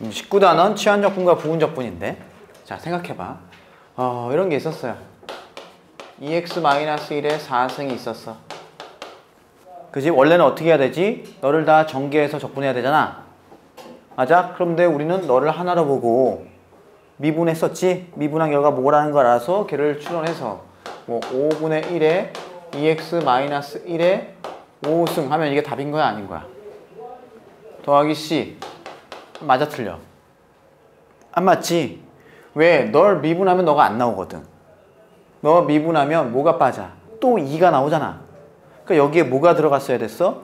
19단원 치환적분과 부분적분인데, 자 생각해봐. 이런 게 있었어요. 2x-1의 4승이 있었어. 그지? 원래는 어떻게 해야 되지? 너를 다 전개해서 적분해야 되잖아. 맞아? 그런데 우리는 너를 하나로 보고 미분했었지? 미분한 결과 뭐라는 걸 알아서 걔를 추론해서 뭐 5분의 1에 2x-1의 5승 하면 이게 답인 거야 아닌 거야? 더하기 C. 맞아 틀려? 안 맞지? 왜? 널 미분하면 너가 안 나오거든. 너 미분하면 뭐가 빠져? 또 2가 나오잖아. 그러니까 여기에 뭐가 들어갔어야 됐어?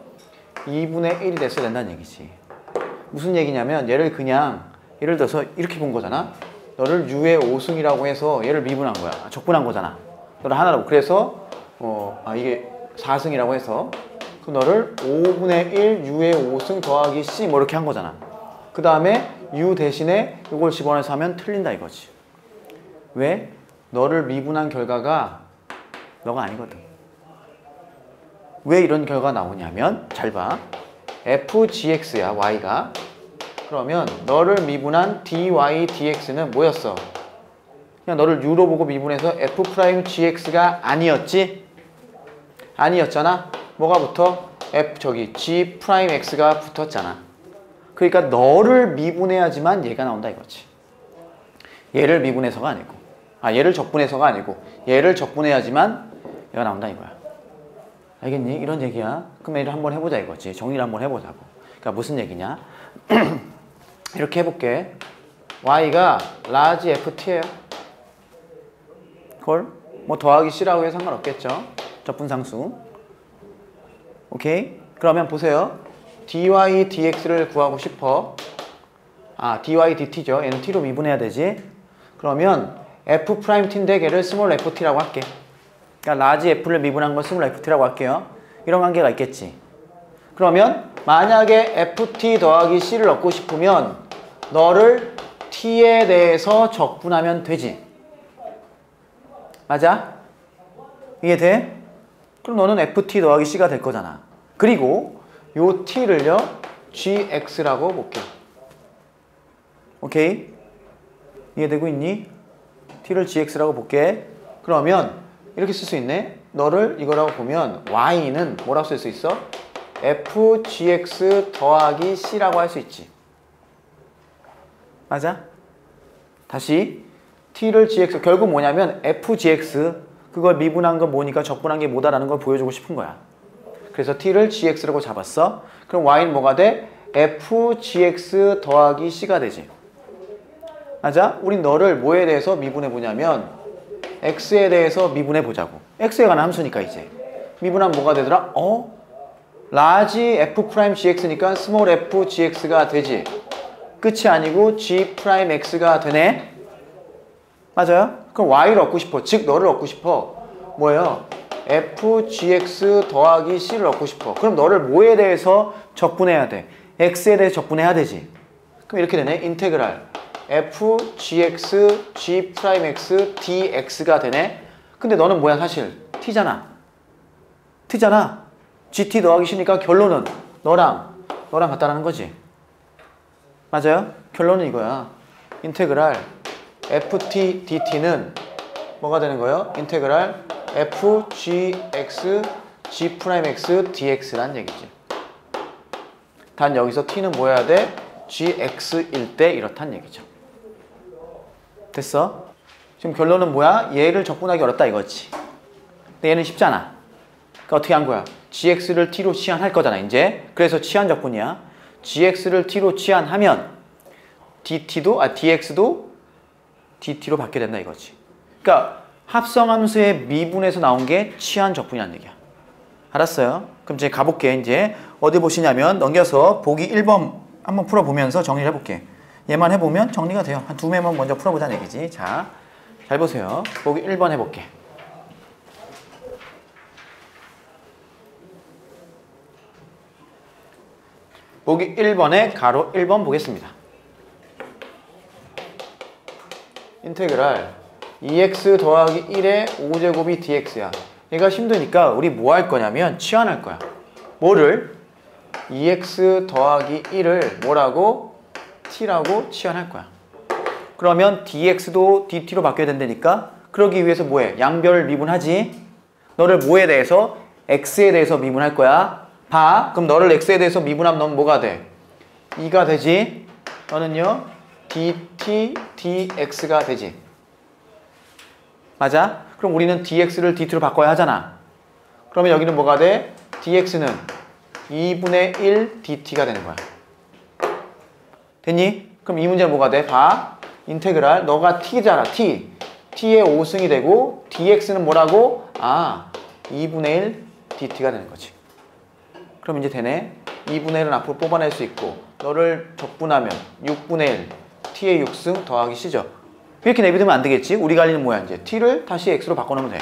2분의 1이 됐어야 된다는 얘기지. 무슨 얘기냐면 얘를 그냥 예를 들어서 이렇게 본 거잖아. 너를 U의 5승이라고 해서 얘를 미분한 거야. 적분한 거잖아. 너를 하나로. 그래서 이게 4승이라고 해서 그 너를 5분의 1 U의 5승 더하기 C 뭐 이렇게 한 거잖아. 그 다음에 U 대신에 이걸 집어넣어서 하면 틀린다 이거지. 왜? 너를 미분한 결과가 너가 아니거든. 왜 이런 결과가 나오냐면 잘 봐. fgx야 y가. 그러면 너를 미분한 dy dx는 뭐였어? 그냥 너를 u로 보고 미분해서 f'gx가 아니었지? 아니었잖아? 뭐가 붙어? g'x가 붙었잖아. 그러니까 너를 미분해야지만 얘가 나온다 이거지. 얘를 미분해서가 아니고 얘를 적분해서가 아니고 얘를 적분해야지만 얘가 나온다 이거야. 알겠니? 이런 얘기야. 그럼 얘를 한번 해보자 이거지. 정리를 한번 해보자고. 그러니까 무슨 얘기냐? 이렇게 해볼게. y가 large ft예요. 콜? 뭐 더하기 c라고 해서 상관없겠죠. 적분상수. 오케이? 그러면 보세요. dy dx를 구하고 싶어. dy dt죠. 얘는 t로 미분해야 되지. 그러면 f't인데 걔를 small ft라고 할게. 그러니까 라지 f를 미분한 걸 스몰 ft라고 할게요. 이런 관계가 있겠지. 그러면 만약에 ft 더하기 c를 얻고 싶으면 너를 t에 대해서 적분하면 되지. 맞아? 이해돼? 그럼 너는 ft 더하기 c가 될 거잖아. 그리고 요 t를요 gx라고 볼게요. 오케이? 이해되고 있니? t를 gx라고 볼게. 그러면 이렇게 쓸 수 있네. 너를 이거라고 보면 y는 뭐라고 쓸 수 있어? fgx 더하기 c라고 할 수 있지. 맞아? 다시 t를 gx 결국 뭐냐면 fgx 그걸 미분한 건 뭐니까 적분한 게 뭐다라는 걸 보여주고 싶은 거야. 그래서 t를 gx라고 잡았어. 그럼 y는 뭐가 돼? fgx 더하기 c가 되지. 맞아? 우린 너를 뭐에 대해서 미분해 보냐면 x에 대해서 미분해 보자고. x에 관한 함수니까 이제 미분하면 뭐가 되더라? large f'gx니까 small fgx가 되지. 끝이 아니고 g'x가 되네. 맞아요? 그럼 y를 얻고 싶어. 즉 너를 얻고 싶어. 뭐예요? fgx 더하기 c를 얻고 싶어. 그럼 너를 뭐에 대해서 적분해야 돼? x에 대해서 적분해야 되지. 그럼 이렇게 되네. 인테그랄 fgx g'x dx가 되네. 근데 너는 뭐야 사실? t잖아. t잖아. gt 더하기 c니까 결론은 너랑 같다라는 거지. 맞아요? 결론은 이거야. 인테그랄 ft dt는 뭐가 되는 거예요? 인테그랄 fgx g'x dx란 얘기지. 단 여기서 t는 뭐 해야 돼? gx일 때 이렇단 얘기죠. 됐어? 지금 결론은 뭐야? 얘를 적분하기 어렵다 이거지. 근데 얘는 쉽잖아. 그러니까 어떻게 한 거야? gx를 t로 치환할 거잖아 이제. 그래서 치환 적분이야. gx를 t로 치환하면 dx도 dt로 바뀌게 된다 이거지. 그러니까 합성함수의 미분에서 나온 게 치환 적분이라는 얘기야. 알았어요? 그럼 이제 가볼게. 이제 어디 보시냐면 넘겨서 보기 1번 한번 풀어보면서 정리를 해볼게. 얘만 해보면 정리가 돼요. 한 두 매만 먼저 풀어보자는 얘기지. 자, 잘 보세요. 보기 1번 해볼게. 보기 1번에 가로 1번 보겠습니다. 인테그랄 2x 더하기 1의 5제곱이 dx야. 얘가 힘드니까 우리 뭐 할 거냐면 치환할 거야. 뭐를? 2x 더하기 1을 뭐라고? t라고 치환할 거야. 그러면 dx도 dt로 바뀌어야 된다니까 그러기 위해서 뭐해? 양변을 미분하지. 너를 뭐에 대해서? x에 대해서 미분할 거야. 봐. 그럼 너를 x에 대해서 미분하면 넌 뭐가 돼? 2가 되지. 너는요 dt dx가 되지. 맞아? 그럼 우리는 dx를 dt로 바꿔야 하잖아. 그러면 여기는 뭐가 돼? dx는 2분의 1 dt가 되는 거야. 됐니? 그럼 이 문제는 뭐가 돼? 봐. 인테그랄 너가 t잖아. t의 5승이 되고 dx는 뭐라고? 2분의 1 dt가 되는 거지. 그럼 이제 되네. 2분의 1은 앞으로 뽑아낼 수 있고 너를 적분하면 6분의 1 t의 6승 더하기 c죠. 이렇게 내비두면 안 되겠지? 우리가 알리는 뭐야? 이제 t를 다시 x로 바꿔놓으면 돼.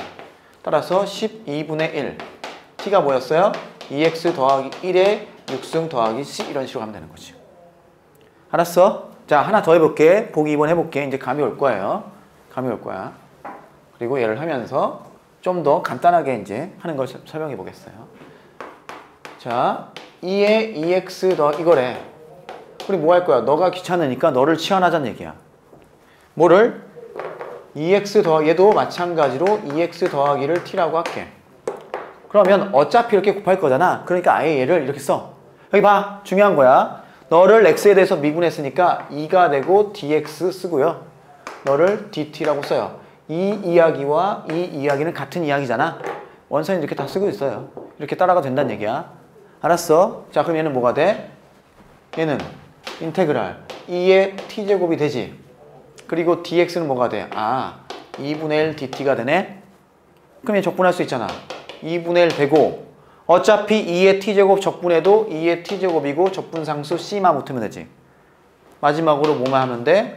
따라서 12분의 1 t가 뭐였어요? 2x 더하기 1에 6승 더하기 c 이런 식으로 가면 되는 거지. 알았어? 자, 하나 더 해볼게. 보기 2번 해볼게. 이제 감이 올 거예요. 감이 올 거야. 그리고 얘를 하면서 좀 더 간단하게 이제 하는 걸 설명해 보겠어요. 자, 2에 2x 더 이거래. 우리 뭐 할 거야? 너가 귀찮으니까 너를 치환하자는 얘기야. 뭐를? 2x 더 얘도 마찬가지로 2x 더하기를 t라고 할게. 그러면 어차피 이렇게 곱할 거잖아. 그러니까 아예 얘를 이렇게 써. 여기 봐. 중요한 거야. 너를 x에 대해서 미분했으니까 2가 되고 dx 쓰고요. 너를 dt라고 써요. 이 이야기와 이 이야기는 같은 이야기잖아. 원서는 이렇게 다 쓰고 있어요. 이렇게 따라가도 된다는 얘기야. 알았어? 자, 그럼 얘는 뭐가 돼? 얘는 인테그랄 2의 t제곱이 되지. 그리고 dx는 뭐가 돼? 2분의 1 dt가 되네. 그럼 얘 적분할 수 있잖아. 2분의 1 되고 어차피 2의 t제곱 적분해도 2의 t제곱이고 적분상수 c만 붙으면 되지. 마지막으로 뭐만 하면 돼?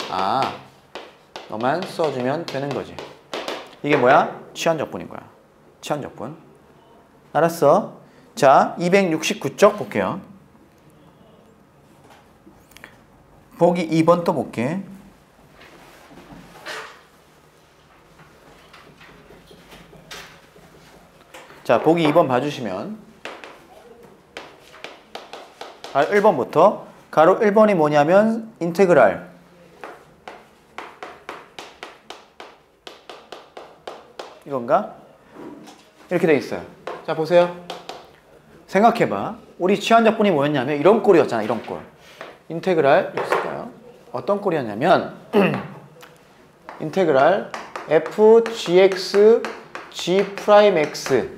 너만 써주면 되는 거지. 이게 뭐야? 치환적분인 거야. 치환적분. 알았어? 자, 269쪽 볼게요. 보기 2번 또 볼게. 자, 보기 2번 봐주시면 1번부터 가로 1번이 뭐냐면 인테그랄 이건가? 이렇게 돼 있어요. 자, 보세요. 생각해봐. 우리 치환적분이 뭐였냐면 이런 꼴이었잖아. 이런 꼴. 인테그랄 이렇게 쓸까요? 어떤 꼴이었냐면 인테그랄 fgx g'x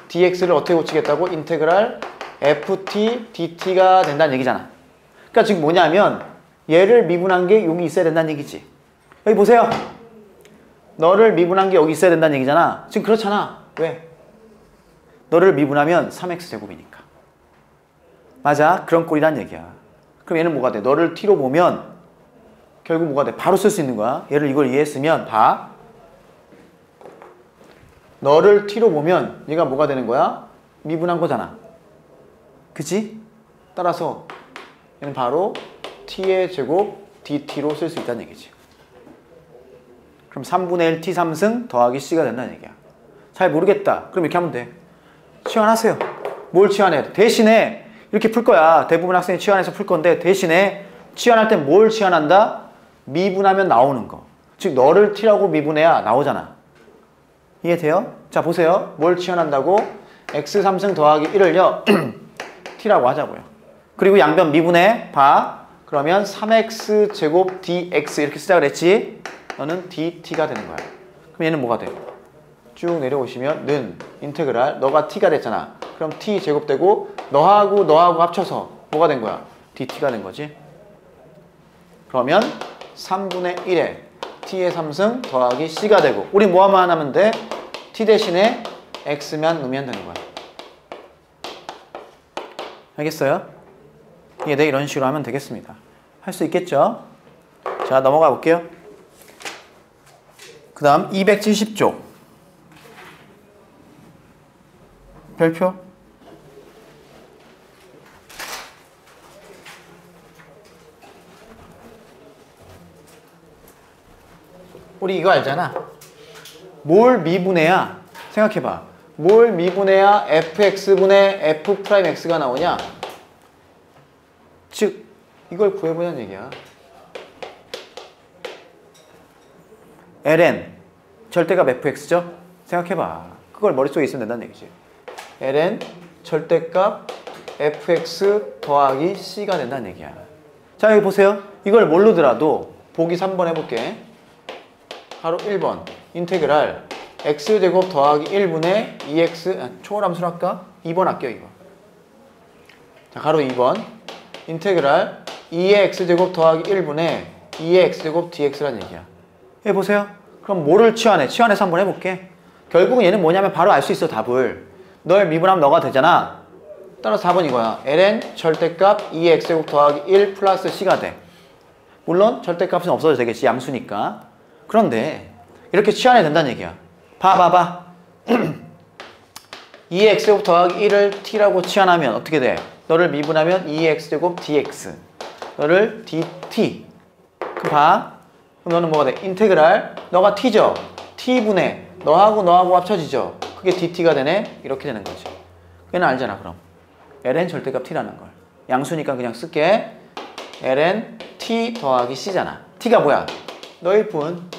dx를 어떻게 고치겠다고? 인테그랄 ft dt가 된다는 얘기잖아. 그러니까 지금 뭐냐면 얘를 미분한 게 여기 있어야 된다는 얘기지. 여기 보세요. 너를 미분한 게 여기 있어야 된다는 얘기잖아. 지금 그렇잖아. 왜? 너를 미분하면 3x제곱이니까. 맞아. 그런 꼴이란 얘기야. 그럼 얘는 뭐가 돼? 너를 t로 보면 결국 뭐가 돼? 바로 쓸 수 있는 거야. 얘를 이걸 이해했으면 봐. 너를 t로 보면 얘가 뭐가 되는 거야? 미분한 거잖아. 그치? 따라서 얘는 바로 t의 제곱 dt로 쓸 수 있다는 얘기지. 그럼 3분의 1 t 3승 더하기 c가 된다는 얘기야. 잘 모르겠다. 그럼 이렇게 하면 돼. 치환하세요. 뭘 치환해야 돼? 대신에 이렇게 풀 거야. 대부분 학생이 치환해서 풀 건데 대신에 치환할 땐 뭘 치환한다? 미분하면 나오는 거. 즉 너를 t라고 미분해야 나오잖아. 이해돼요? 자, 보세요. 뭘 치환한다고? x 3승 더하기 1을요 t라고 하자고요. 그리고 양변 미분해. 봐. 그러면 3x 제곱 dx 이렇게 쓰자 그랬지? 너는 dt가 되는 거야. 그럼 얘는 뭐가 돼? 쭉 내려오시면 는 인테그랄 너가 t가 됐잖아. 그럼 t 제곱되고 너하고 합쳐서 뭐가 된 거야? dt가 된 거지. 그러면 3분의 1에 t의 3승 더하기 c가 되고 우리 뭐만 하면 돼? t 대신에 x만 넣으면 되는 거야. 알겠어요? 이게 네, 이런 식으로 하면 되겠습니다. 할 수 있겠죠? 자, 넘어가 볼게요. 그 다음 270쪽 별표. 우리 이거 알잖아. 뭘 미분해야, 생각해봐. 뭘 미분해야 fx분의 f'x가 나오냐? 즉 이걸 구해보자는 얘기야. ln 절대값 fx죠? 생각해봐. 그걸 머릿속에 있으면 된다는 얘기지. ln 절대값 fx 더하기 c가 된다는 얘기야. 자, 여기 보세요. 이걸 모르더라도 보기 3번 해볼게. 바로 1번 인테그랄 x제곱 더하기 1분의 2x 초월함수로 할까? 2번 할게요. 이거. 자, 가로 2번 인테그랄 2의 x제곱 더하기 1분의 2의 x제곱 dx라는 얘기야. 해보세요. 그럼 뭐를 치환해? 치환해서 한번 해볼게. 결국은 얘는 뭐냐면 바로 알 수 있어. 답을. 널 미분하면 너가 되잖아. 따라서 4번 이거야. ln 절대값 2의 x제곱 더하기 1 플러스 c가 돼. 물론 절대값은 없어도 되겠지. 양수니까. 그런데 이렇게 치환해야 된다는 얘기야. 봐봐봐. 2의 x제곱 더하기 1을 t라고 치환하면 어떻게 돼? 너를 미분하면 2의 x제곱 dx. 너를 dt. 그럼 봐. 그럼 너는 뭐가 돼? 인테그랄. 너가 t죠? t분의 너하고 합쳐지죠? 그게 dt가 되네? 이렇게 되는 거지. 걔는 알잖아, 그럼. ln 절대값 t라는 걸. 양수니까 그냥 쓸게. ln t 더하기 c잖아. t가 뭐야? 너일 뿐.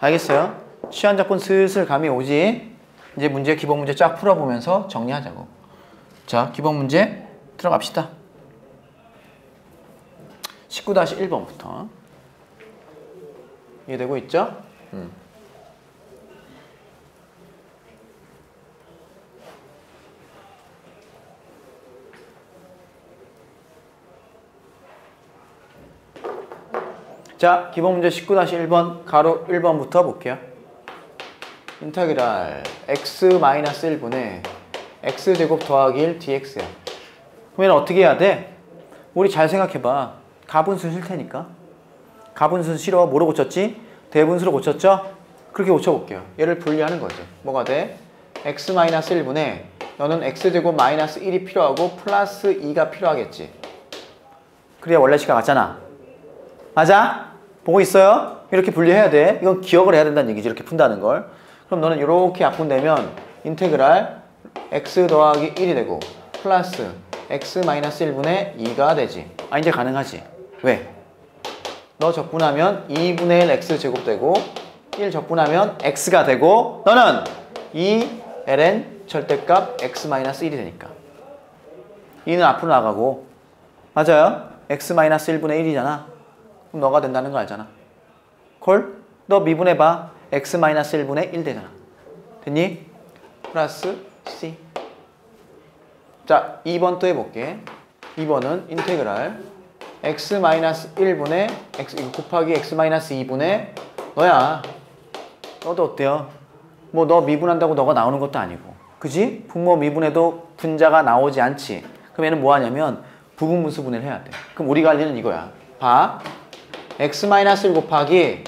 알겠어요? 치환작분 슬슬 감이 오지? 이제 문제, 기본 문제 쫙 풀어보면서 정리하자고. 자, 기본 문제 들어갑시다. 19-1번부터. 이해되고 있죠? 자, 기본 문제 19-1번 가로 1번부터 볼게요. 인테그랄 x-1분의 x제곱 더하기 1 dx야. 그러면 어떻게 해야 돼? 우리 잘 생각해봐. 가분수 실 테니까. 가분수 싫어. 뭐로 고쳤지? 대분수로 고쳤죠? 그렇게 고쳐볼게요. 얘를 분리하는 거지. 뭐가 돼? x-1분의 너는 x제곱 마이너스 1이 필요하고 플러스 2가 필요하겠지. 그래야 원래 시가 같잖아. 맞아? 보고 있어요? 이렇게 분리해야 돼. 이건 기억을 해야 된다는 얘기지. 이렇게 푼다는 걸. 그럼 너는 이렇게 약분되면 인테그랄 x 더하기 1이 되고 플러스 x-1분의 2가 되지. 아, 이제 가능하지. 왜? 너 적분하면 2분의 1 x제곱 되고 1 적분하면 x가 되고 너는 2 ln 절대값 x-1이 되니까 2는 앞으로 나가고 맞아요? x-1분의 1이잖아. 그럼 너가 된다는 거 알잖아. 콜? 너 미분해봐. x-1분의 1 되잖아. 됐니? 플러스 c. 자, 2번 또 해볼게. 2번은 인테그랄 x-1분의 x 곱하기 x-2분의 너야. 너도 어때요? 뭐 너 미분한다고 너가 나오는 것도 아니고. 그지? 분모 미분해도 분자가 나오지 않지. 그럼 얘는 뭐 하냐면 부분분수 분해를 해야 돼. 그럼 우리가 할 일은 이거야. 봐. x-1 곱하기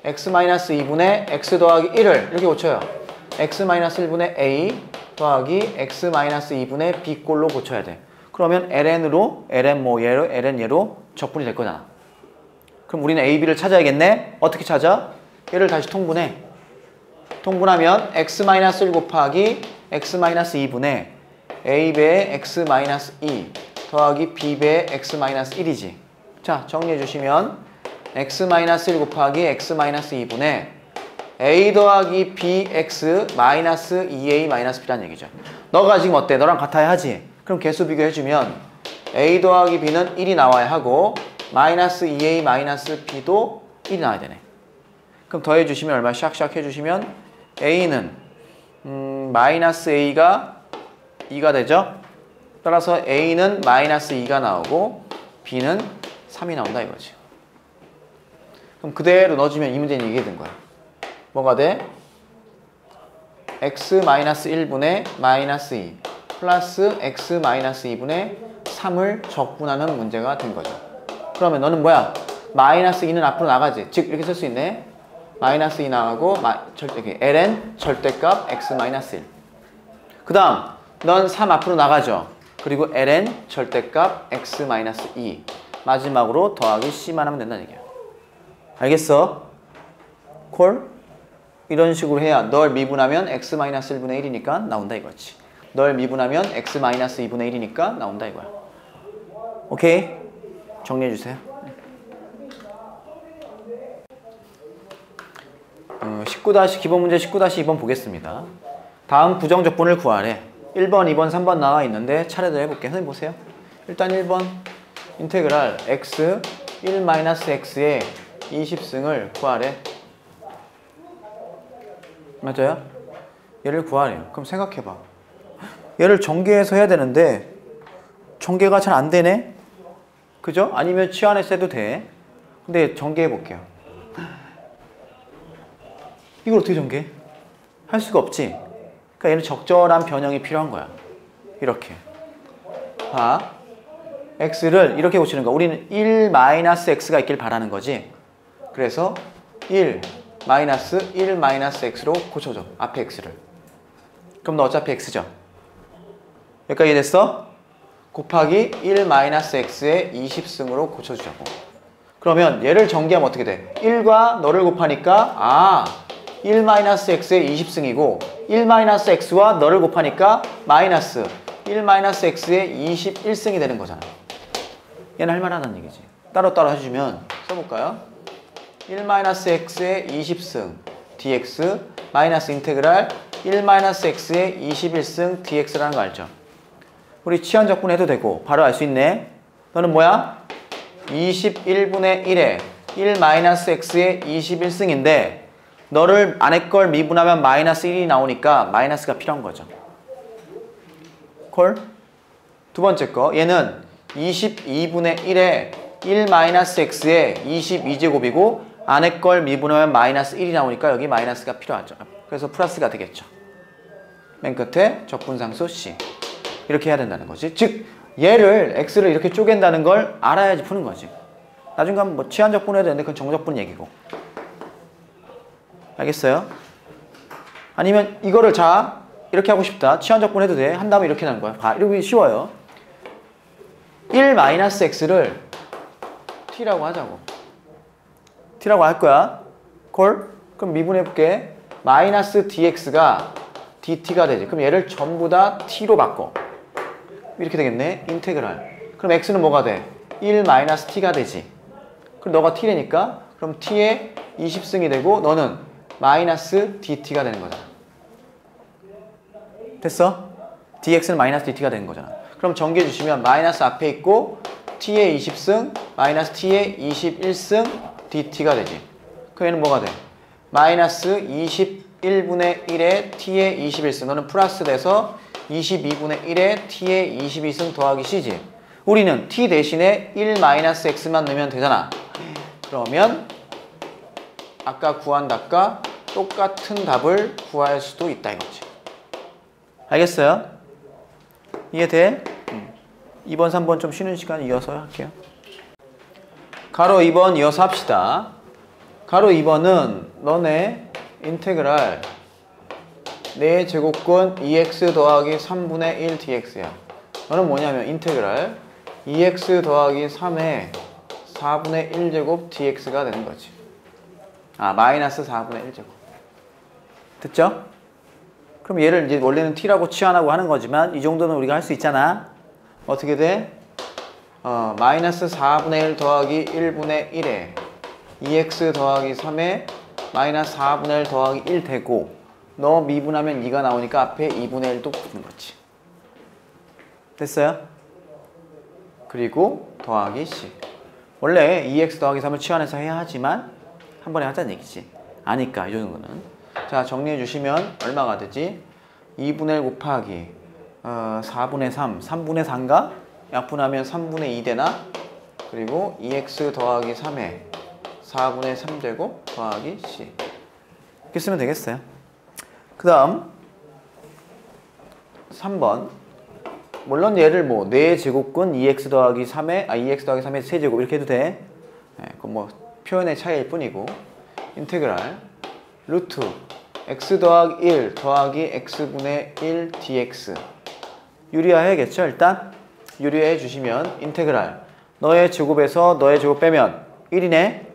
x-2분의 x 더하기 1을 이렇게 고쳐요. x-1분의 a 더하기 x-2분의 b 꼴로 고쳐야 돼. 그러면 ln으로 ln 뭐 얘로 ln 얘로 적분이 될 거잖아. 그럼 우리는 a, b를 찾아야겠네. 어떻게 찾아? 얘를 다시 통분해. 통분하면 x-1 곱하기 x-2분의 a배의 x-2 더하기 b배의 x-1이지. 자, 정리해 주시면 x-1 곱하기 x-2분의 a 더하기 bx 마이너스 2a 마이너스 b라는 얘기죠. 너가 지금 어때? 너랑 같아야 하지? 그럼 개수 비교해주면 a 더하기 b는 1이 나와야 하고 마이너스 2a 마이너스 b도 1이 나와야 되네. 그럼 더해주시면 얼마 샥샥 해주시면 a는 마이너스 a가 2가 되죠? 따라서 a는 마이너스 2가 나오고 b는 3이 나온다 이거지. 그럼 그대로 넣어주면 이 문제는 이게 된 거야. 뭐가 돼? x-1분의 마이너스 2 플러스 x-2분의 3을 적분하는 문제가 된 거죠. 그러면 너는 뭐야? 마이너스 2는 앞으로 나가지. 즉 이렇게 쓸 수 있네. 마이너스 2 나가고 ln 절대값 x-1. 그 다음 넌 3 앞으로 나가죠. 그리고 ln 절대값 x-2. 마지막으로 더하기 c만 하면 된다는 얘기야. 알겠어? 콜? 이런 식으로 해야 널 미분하면 x-1분의 1이니까 나온다 이거지. 널 미분하면 x-2분의 1이니까 나온다 이거야. 오케이? 정리해 주세요. 기본 문제 19-2번 보겠습니다. 다음 부정적분을 구하래. 1번, 2번, 3번 나와 있는데 차례대로 해볼게. 선생님 보세요. 일단 1번 인테그랄 x 1-x의 20승을 구하래. 맞아요? 얘를 구하래요. 그럼 생각해봐. 얘를 전개해서 해야 되는데 전개가 잘 안 되네? 그죠? 아니면 치환해서 해도 돼. 근데 전개해 볼게요. 이걸 어떻게 전개해? 할 수가 없지. 그러니까 얘는 적절한 변형이 필요한 거야. 이렇게. 봐. x를 이렇게 고치는 거야. 우리는 1-x가 있길 바라는 거지. 그래서 1-x로 고쳐줘. 앞에 x를. 그럼 너 어차피 x죠? 여기까지 이해됐어? 곱하기 1-x의 20승으로 고쳐주자고. 그러면 얘를 전개하면 어떻게 돼? 1과 너를 곱하니까 1-x의 20승이고 1-x와 너를 곱하니까 마이너스 1-x의 21승이 되는 거잖아. 얘는 할만하다는 얘기지. 따로따로 해주면 써볼까요? 1-x의 20승 dx 마이너스 인테그랄 1-x의 21승 dx라는 거 알죠? 우리 치환적분 해도 되고 바로 알 수 있네. 너는 뭐야? 21분의 1에 1-x의 21승인데 너를 안에 걸 미분하면 마이너스 1이 나오니까 마이너스가 필요한 거죠. 콜? 두 번째 거 얘는 22분의 1에 1-x의 22제곱이고 안에 걸 미분하면 마이너스 1이 나오니까 여기 마이너스가 필요하죠. 그래서 플러스가 되겠죠. 맨 끝에 적분상수 C. 이렇게 해야 된다는 거지. 즉 얘를 x를 이렇게 쪼갠다는 걸 알아야지 푸는 거지. 나중에 가면 뭐 치환적분 해야 되는데 그건 정적분 얘기고. 알겠어요? 아니면 이거를 자 이렇게 하고 싶다. 치환적분 해도 돼. 한 다음에 이렇게 나는 거야. 봐. 이렇게 쉬워요. 1-x를 t라고 하자고. t라고 할 거야. 콜? 그럼 미분해볼게. 마이너스 dx가 dt가 되지. 그럼 얘를 전부 다 t로 바꿔. 이렇게 되겠네. 인테그랄. 그럼 x는 뭐가 돼? 1-t가 되지. 그럼 너가 t래니까 그럼 t의 20승이 되고 너는 마이너스 dt가 되는 거잖아. 됐어? dx는 마이너스 dt가 되는 거잖아. 그럼 전개해 주시면 마이너스 앞에 있고 t의 20승 마이너스 t의 21승 dt가 되지. 그럼 얘는 뭐가 돼? 마이너스 21분의 1에 t의 21승. 너는 플러스 돼서 22분의 1에 t의 22승 더하기 c지. 우리는 t 대신에 1-x만 넣으면 되잖아. 그러면 아까 구한 답과 똑같은 답을 구할 수도 있다 이거지. 알겠어요? 이해돼? 2번, 3번 좀 쉬는 시간 이어서 할게요. 가로 2번 이어서 합시다. 가로 2번은 너네 인테그랄 4제곱근 2x 더하기 3분의 1 dx야. 너는 뭐냐면 인테그랄 2x 더하기 3의 4분의 1제곱 dx가 되는 거지. 마이너스 4분의 1제곱. 됐죠? 그럼 얘를 이제 원래는 t라고 치환하고 하는 거지만 이 정도는 우리가 할 수 있잖아. 어떻게 돼? 마이너스 4분의 1 더하기 1분의 1에 2x 더하기 3에 마이너스 4분의 1 더하기 1 되고 너 미분하면 2가 나오니까 앞에 2분의 1도 붙는 거지. 됐어요? 그리고 더하기 c. 원래 2x 더하기 3을 치환해서 해야 하지만 한 번에 하자는 얘기지. 아니까 이 정도는. 자 정리해 주시면 얼마가 되지? 2분의 1 곱하기 4분의 3, 3분의 4인가? 약분하면 3분의 2 되나? 그리고 2x 더하기 3에 4분의 3제곱 더하기 c. 이렇게 쓰면 되겠어요. 그 다음 3번. 물론 얘를 뭐 4제곱근 2x 더하기 3에 2x 더하기 3의 세제곱 이렇게 해도 돼. 그건 뭐 표현의 차이일 뿐이고. 인테그랄 루트 x 더하기 1 더하기 x분의 1 dx. 유리화 해야겠죠. 일단 유리화해 주시면 인테그랄 너의 제곱에서 너의 제곱 빼면 1이네.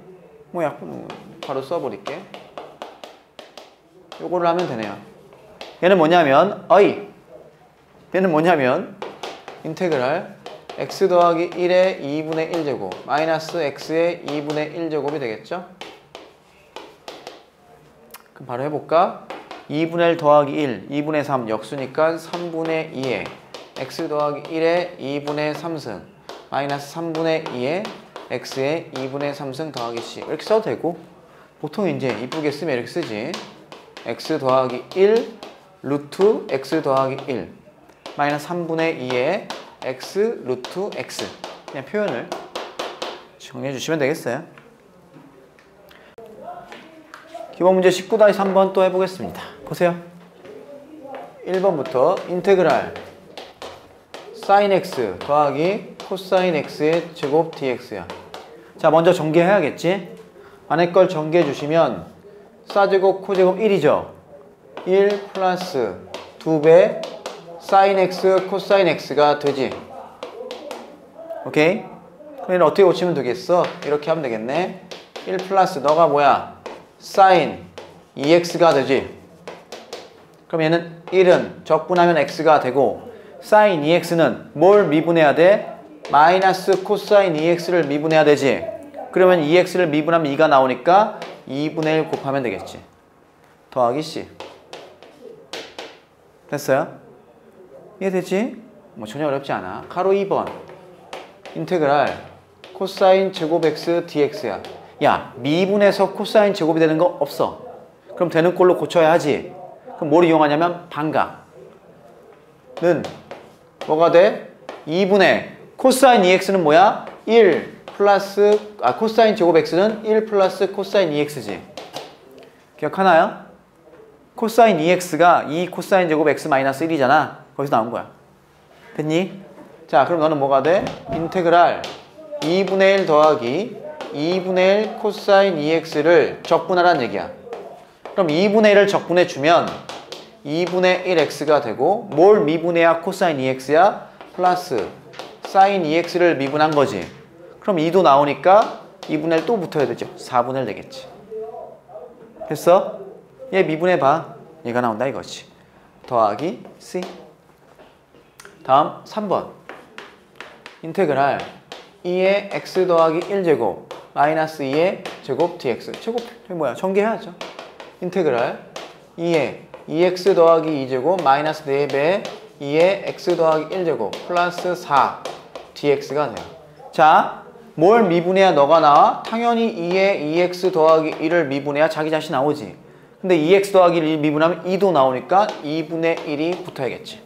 뭐 약간 바로 써버릴게. 요거를 하면 되네요. 얘는 뭐냐면 얘는 뭐냐면 인테그랄 x 더하기 1의 2분의 1제곱 마이너스 x의 2분의 1제곱이 되겠죠? 그럼 바로 해볼까? 2분의 1 더하기 1, 2분의 3 역수니까 3분의 2에 x 더하기 1의 2분의 3승 마이너스 3분의 2에 x의 2분의 3승 더하기 c 이렇게 써도 되고 보통 이제 이쁘게 쓰면 이렇게 쓰지 x 더하기 1 루트 x 더하기 1 마이너스 3분의 2에 x 루트 x 그냥 표현을 정리해 주시면 되겠어요. 기본 문제 19-3번 또 해보겠습니다. 보세요. 1번부터 인테그랄 sin x 더하기 코사인 x의 제곱 dx야. 자, 먼저 전개해야겠지? 안에 걸 전개해 주시면 사제곱 코제곱 1이죠? 1 플러스 2배 sin x 코사인 x가 되지. 오케이? 그럼 얘는 어떻게 고치면 되겠어? 이렇게 하면 되겠네. 1 플러스 너가 뭐야? sin 2x가 되지. 그럼 얘는 1은 적분하면 x가 되고 sin 2x는 뭘 미분해야 돼? 마이너스 코사인 2x를 미분해야 되지. 그러면 2x를 미분하면 2가 나오니까 2분의 1 곱하면 되겠지. 더하기 c. 됐어요? 이해되지? 뭐 전혀 어렵지 않아. 가로 2번 인테그랄 코사인 제곱 x dx야. 야, 미분해서 코사인 제곱이 되는 거 없어. 그럼 되는 꼴로 고쳐야 하지. 그럼 뭘 이용하냐면 반각은 뭐가 돼? 2분의 코사인 2x는 뭐야? 1 플러스 코사인 제곱 x는 1 플러스 코사인 2x지. 기억하나요? 코사인 2x가 2 코사인 제곱 x 마이너스 1이잖아. 거기서 나온 거야. 됐니? 자, 그럼 너는 뭐가 돼? 인테그랄 2분의 1 더하기 2분의 1 코사인 2x를 적분하라는 얘기야. 그럼 2분의 1을 적분해 주면 2분의 1x가 되고 뭘 미분해야 코사인 2x야? 플러스 사인 2x를 미분한 거지. 그럼 2도 나오니까 2분의 1 또 붙어야 되죠. 4분의 1 되겠지. 됐어? 얘 미분해봐. 얘가 나온다 이거지. 더하기 c. 다음 3번 인테그랄 2의 x 더하기 1제곱 마이너스 2의 제곱 dx. 제곱 뭐야? 전개해야죠. 인테그랄 2의 2x 더하기 2제곱 마이너스 4배 2의 x 더하기 1제곱 플러스 4 dx가 돼요. 자, 뭘 미분해야 너가 나와? 당연히 2의 2x 더하기 1을 미분해야 자기 자신 나오지. 근데 2x 더하기 1 미분하면 2도 나오니까 2분의 1이 붙어야겠지.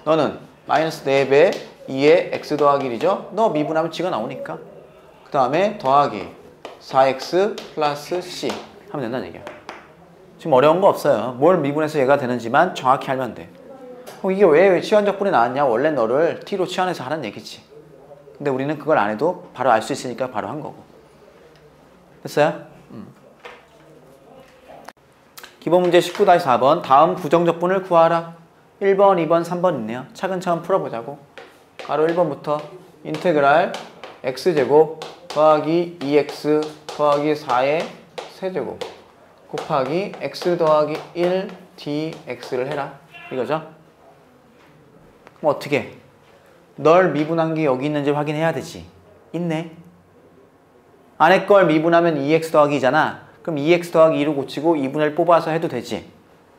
너는 마이너스 4배 2의 x 더하기 1이죠? 너 미분하면 g가 나오니까. 그 다음에 더하기 4x 플러스 c 하면 된다는 얘기야. 지금 어려운 거 없어요. 뭘 미분해서 얘가 되는지만 정확히 알면 돼. 이게 왜 치환적분이 나왔냐? 원래 너를 t로 치환해서 하는 얘기지. 근데 우리는 그걸 안 해도 바로 알 수 있으니까 바로 한 거고. 됐어요? 기본 문제 19-4번 다음 부정적분을 구하라. 1번, 2번, 3번 있네요. 차근차근 풀어보자고. 가로 1번부터 인테그랄 x제곱 더하기 2x 더하기 4의 세제곱 곱하기 x 더하기 1 dx를 해라. 이거죠? 그럼 어떻게? 널 미분한 게 여기 있는지 확인해야 되지. 있네. 안에 걸 미분하면 2x 더하기 2잖아. 그럼 2x 더하기 2로 고치고 2분의 1 뽑아서 해도 되지.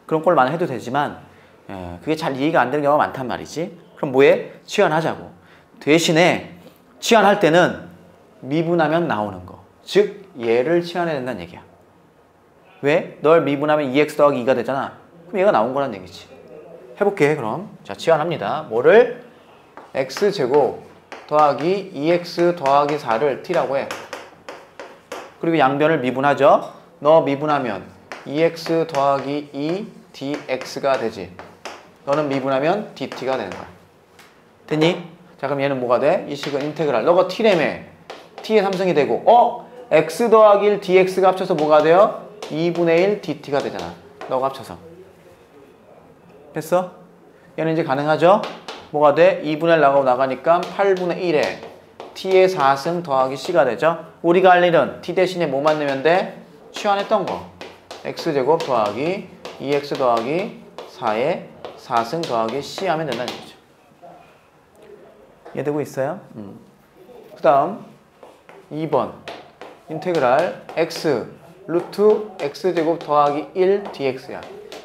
그런 꼴만 해도 되지만 그게 잘 이해가 안 되는 경우가 많단 말이지. 그럼 뭐해? 치환하자고. 대신에 치환할 때는 미분하면 나오는 거. 즉 얘를 치환해야 된다는 얘기야. 왜? 널 미분하면 2x 더하기 2가 되잖아. 그럼 얘가 나온 거란 얘기지. 해볼게 그럼. 자, 치환합니다. 뭐를? x제곱 더하기 2x 더하기 4를 t라고 해. 그리고 양변을 미분하죠. 너 미분하면 2x 더하기 2 dx가 되지. 너는 미분하면 dt가 되는 거야. 됐니? 자, 그럼 얘는 뭐가 돼? 이 식은 인테그랄. 너가 t라며. t의 3승이 되고 x 더하기 1 dx가 합쳐서 뭐가 돼요? 2분의 1 dt가 되잖아. 너가 합쳐서. 됐어? 얘는 이제 가능하죠? 뭐가 돼? 2분의 1 나가니까 8분의 1에 t의 4승 더하기 c가 되죠? 우리가 할 일은 t 대신에 뭐만 넣으면 돼? 치환했던 거. x제곱 더하기 2x 더하기 4의 4승 더하기 c 하면 된다는 얘기죠. 이해되고 있어요? 그 다음 2번 인테그랄 x 루트 x제곱 더하기 1 dx야.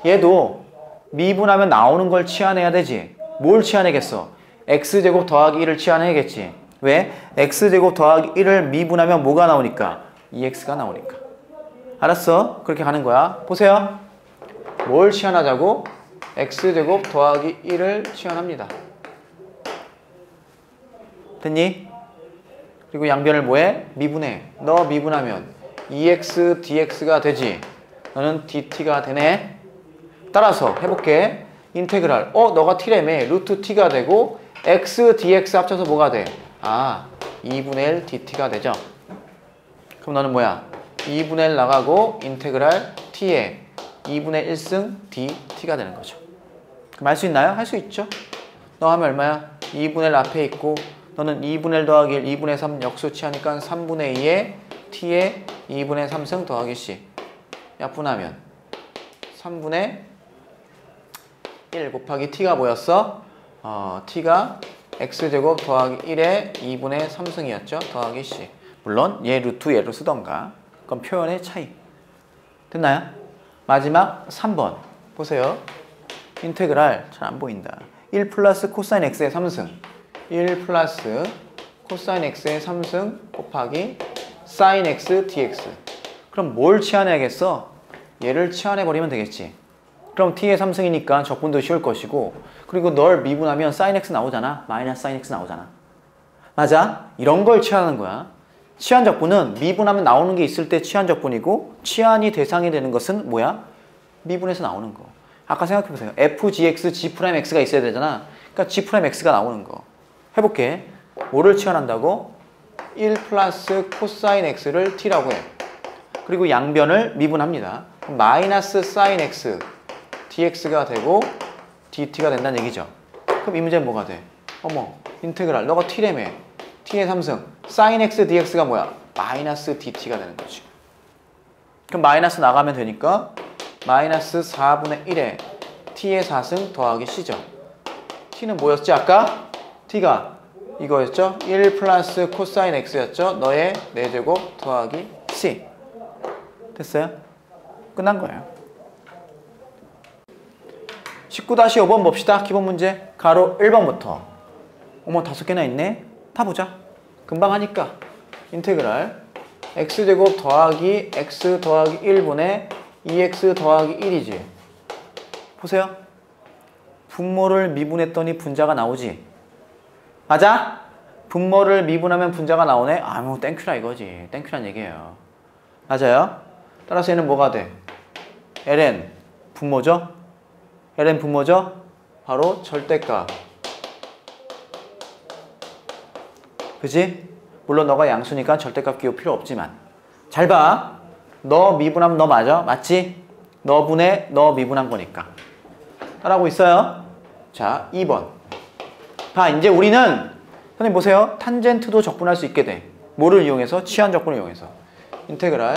얘도 미분하면 나오는 걸 치환해야 되지. 뭘 치환해야겠어? x제곱 더하기 1을 치환해야겠지. 왜? x제곱 더하기 1을 미분하면 뭐가 나오니까? 2x가 나오니까. 알았어? 그렇게 가는 거야. 보세요. 뭘 치환하자고? x제곱 더하기 1을 치환합니다. 됐니? 그리고 양변을 뭐해? 미분해. 너 미분하면 2x dx가 되지. 너는 dt가 되네. 따라서 해볼게. 인테그랄. 너가 t라며. 루트 t가 되고 x dx 합쳐서 뭐가 돼? 2분의 1 dt가 되죠. 그럼 너는 뭐야? 2분의 1 나가고 인테그랄 t에 2분의 1승 dt가 되는 거죠. 그럼 할 수 있나요? 할 수 있죠. 너 하면 얼마야? 2분의 1 앞에 있고 너는 2분의 1 더하기 1, 2분의 3 역수치하니까 3분의 2에 t에 2분의 3승 더하기 c. 약분하면 3분의 1 곱하기 t가 뭐였어? t가 x제곱 더하기 1에 2분의 3승이었죠. 더하기 c. 물론 얘 루트 얘로 쓰던가. 그건 표현의 차이. 됐나요? 마지막 3번 보세요. 인테그랄 잘 안 보인다. 1 플러스 코사인 x의 3승 1 플러스 코사인 x의 3승 곱하기 사인 x dx. 그럼 뭘 치환해야겠어? 얘를 치환해버리면 되겠지. 그럼 t의 3승이니까 적분도 쉬울 것이고 그리고 널 미분하면 sin x 나오잖아. 마이너스 sin x 나오잖아. 맞아? 이런 걸 치환하는 거야. 치환 적분은 미분하면 나오는 게 있을 때 치환 적분이고 치환이 대상이 되는 것은 뭐야? 미분에서 나오는 거. 아까 생각해보세요. fgx, g'x가 있어야 되잖아. 그러니까 g'x가 나오는 거. 해볼게. 뭐를 치환한다고? 1 플러스 코사인 x를 t라고 해. 그리고 양변을 미분합니다. 마이너스 sin x dx가 되고 dt가 된다는 얘기죠. 그럼 이 문제는 뭐가 돼? 인테그랄. 너가 t라며. t의 3승. sin x dx가 뭐야? 마이너스 dt가 되는 거지. 그럼 마이너스 나가면 되니까 마이너스 4분의 1에 t의 4승 더하기 c죠. t는 뭐였지 아까? t가 이거였죠? 1 플러스 코사인 x였죠? 너의 4제곱 더하기 c. 됐어요? 끝난 거예요. 19-5번 봅시다. 기본 문제. 가로 1번부터. 5개나 있네. 다 보자. 금방 하니까. 인테그랄 x제곱 더하기 x 더하기 1분의 2x 더하기 1이지. 보세요. 분모를 미분했더니 분자가 나오지. 맞아? 분모를 미분하면 분자가 나오네? 뭐 땡큐라 이거지. 땡큐란 얘기예요. 맞아요? 따라서 얘는 뭐가 돼? ln 분모죠? ln 분모죠? 바로 절대값. 그지? 물론 너가 양수니까 절대값 기호 필요 없지만 잘 봐. 너 미분하면 너 맞아? 맞지? 너 분해 너 미분한 거니까. 따라하고 있어요. 자, 2번. 봐, 이제 우리는 선생님 보세요. 탄젠트도 적분할 수 있게 돼. 뭐를 이용해서? 치환 적분을 이용해서. 인테그랄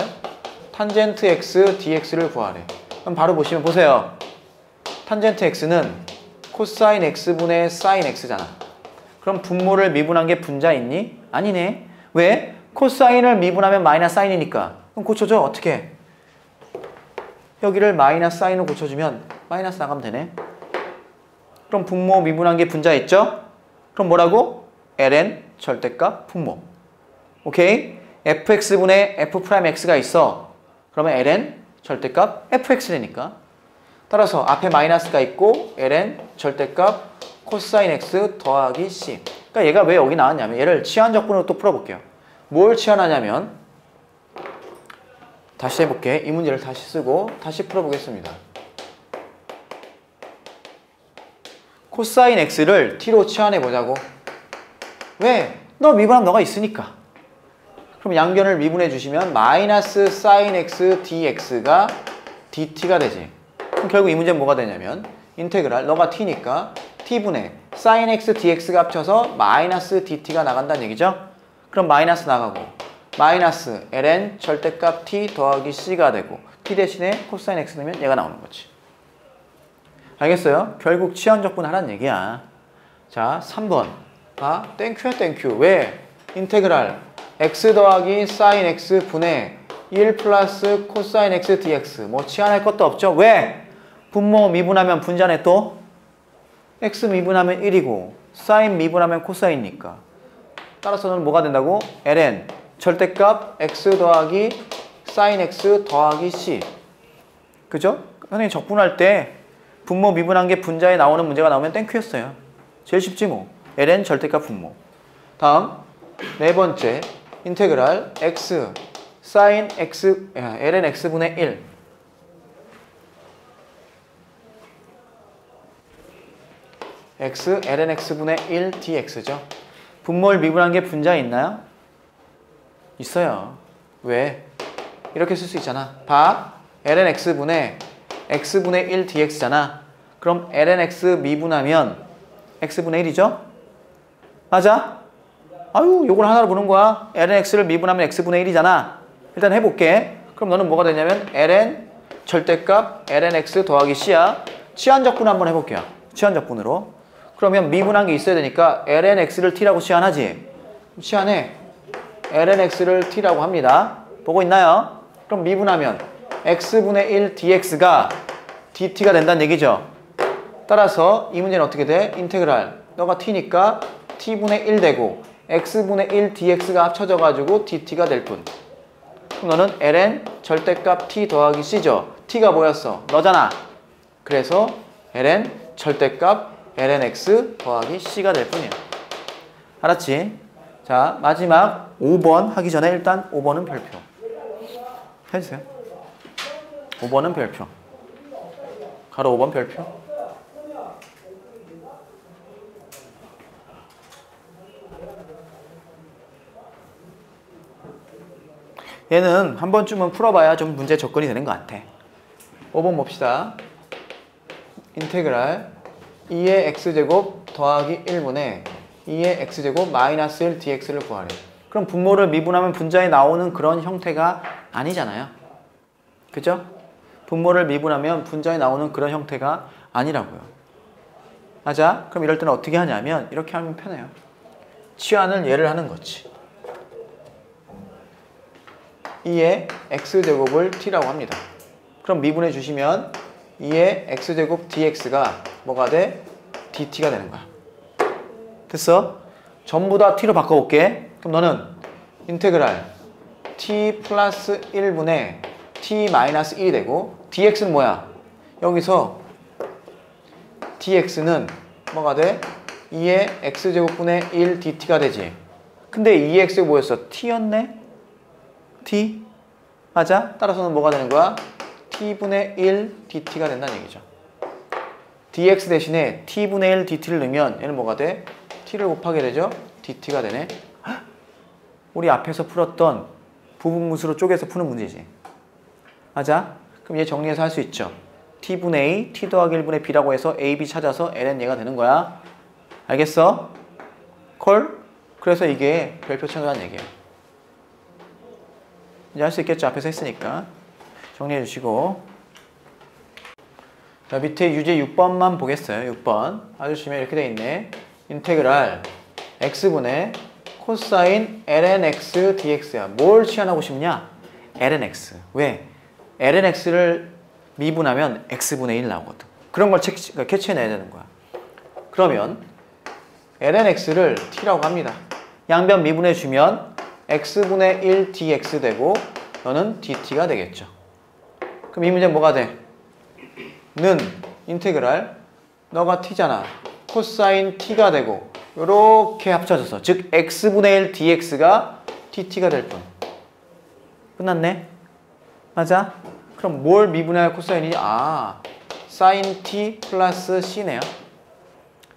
탄젠트 x dx를 구하래. 그럼 바로 보시면 보세요. 탄젠트 x는 코사인 x분의 사인 x잖아. 그럼 분모를 미분한 게 분자 있니? 아니네. 왜? 코사인을 미분하면 마이너스 사인이니까. 그럼 고쳐줘. 어떻게? 여기를 마이너스 사인으로 고쳐주면 마이너스 나가면 되네. 그럼 분모 미분한 게 분자 있죠? 그럼 뭐라고? ln 절대값 분모. 오케이? fx분의 f'x가 있어. 그러면 ln 절대값 fx 되니까. 따라서 앞에 마이너스가 있고 ln 절대값 코사인 x 더하기 c. 그러니까 얘가 왜 여기 나왔냐면 얘를 치환 적분으로 또 풀어볼게요. 뭘 치환하냐면 다시 해볼게. 이 문제를 다시 쓰고 다시 풀어보겠습니다. 코사인 x를 t로 치환해보자고. 왜? 너 미분하면 너가 있으니까. 그럼 양변을 미분해 주시면 마이너스 sin x dx가 dt가 되지. 그럼 결국 이 문제는 뭐가 되냐면 인테그랄 너가 t니까 t분의 sin x dx가 합쳐서 마이너스 dt가 나간다는 얘기죠. 그럼 마이너스 나가고 마이너스 ln 절대값 t 더하기 c가 되고 t 대신에 코사인 x 넣으면 얘가 나오는 거지. 알겠어요? 결국 치환적분 하라는 얘기야. 자, 3번. 아, 땡큐야 땡큐. 왜? 인테그랄 x 더하기 sin x 분의 1 플러스 코사인 x dx. 뭐 치환할 것도 없죠? 왜? 분모 미분하면 분자네 또? x 미분하면 1이고 sin 미분하면 코사인이니까. 따라서는 뭐가 된다고? ln 절대값 x 더하기 sin x 더하기 c. 그죠? 선생님 적분할 때 분모 미분한 게 분자에 나오는 문제가 나오면 땡큐였어요. 제일 쉽지 뭐. ln 절대값 분모. 다음 네 번째 인테그랄 x sin x ln x분의 1 x ln x분의 1 dx죠. 분모를 미분한 게 분자에 있나요? 있어요. 왜? 이렇게 쓸 수 있잖아. 봐. ln x분의 x분의 1 dx잖아. 그럼 ln x 미분하면 x분의 1이죠? 맞아? 아유, 요걸 하나로 보는 거야. ln x를 미분하면 x분의 1이잖아. 일단 해볼게. 그럼 너는 뭐가 되냐면 ln 절대값 ln x 더하기 c야. 치환적분 한번 해볼게요. 치환적분으로. 그러면 미분한 게 있어야 되니까 ln x를 t라고 치환하지. 치환해. ln x를 t라고 합니다. 보고 있나요? 그럼 미분하면 x분의 1 dx가 dt가 된다는 얘기죠. 따라서 이 문제는 어떻게 돼? 인테그랄 너가 t니까 t분의 1 되고 x분의 1 dx가 합쳐져가지고 dt가 될 뿐. 그럼 너는 ln 절대값 t 더하기 c죠. t가 뭐였어? 너잖아. 그래서 ln 절대값 ln x 더하기 c가 될 뿐이야. 알았지? 자, 마지막 5번 하기 전에 일단 5번은 별표 해주세요. 5번은 별표. 가로 5번 별표. 얘는 한 번쯤은 풀어봐야 좀 문제 접근이 되는 것 같아. 5번 봅시다. 인테그랄 2의 x제곱 더하기 1분의 2의 x제곱 마이너스 1 dx를 구하래. 그럼 분모를 미분하면 분자에 나오는 그런 형태가 아니잖아요. 그죠? 분모를 미분하면 분자에 나오는 그런 형태가 아니라고요. 맞아? 그럼 이럴 때는 어떻게 하냐면 이렇게 하면 편해요. 치환을 예를 하는 거지. 2의 x제곱을 t라고 합니다. 그럼 미분해 주시면 2의 x제곱 dx가 뭐가 돼? dt가 되는 거야. 됐어? 전부 다 t로 바꿔볼게. 그럼 너는 인테그랄 t 플러스 1분의 t 마이너스 1이 되고 dx는 뭐야? 여기서 dx는 뭐가 돼? 2의 x제곱분의 1 dt가 되지. 근데 2의 x가 뭐였어? t였네? t? 맞아? 따라서는 뭐가 되는 거야? t분의 1 dt가 된다는 얘기죠. dx 대신에 t분의 1 dt를 넣으면 얘는 뭐가 돼? t를 곱하게 되죠? dt가 되네. 헉! 우리 앞에서 풀었던 부분분수로 쪼개서 푸는 문제지. 맞아? 그럼 얘 정리해서 할 수 있죠. t분의 a, t 더하기 1분의 b라고 해서 a, b 찾아서 ln 얘가 되는 거야. 알겠어? 콜? 그래서 이게 별표 참여라는 얘기야. 이제 할 수 있겠죠? 앞에서 했으니까. 정리해 주시고. 자, 밑에 유제 6번만 보겠어요. 6번. 봐주시면 이렇게 돼 있네. 인테그랄 x분의 코사인 ln x dx야. 뭘 치환하고 싶냐? ln x. 왜? ln x를 미분하면 x분의 1 나오거든. 그런 걸 캐치해내야 되는 거야. 그러면 ln x를 t라고 합니다. 양변 미분해 주면 x분의 1 dx 되고 너는 dt가 되겠죠. 그럼 이 문제는 뭐가 돼? 는 인테그랄 너가 t잖아. 코사인 t가 되고 이렇게 합쳐져서 즉 x분의 1 dx가 dt가 될 뿐. 끝났네? 맞아? 그럼 뭘 미분해야 코사인이지? 아, sin t 플러스 c네요.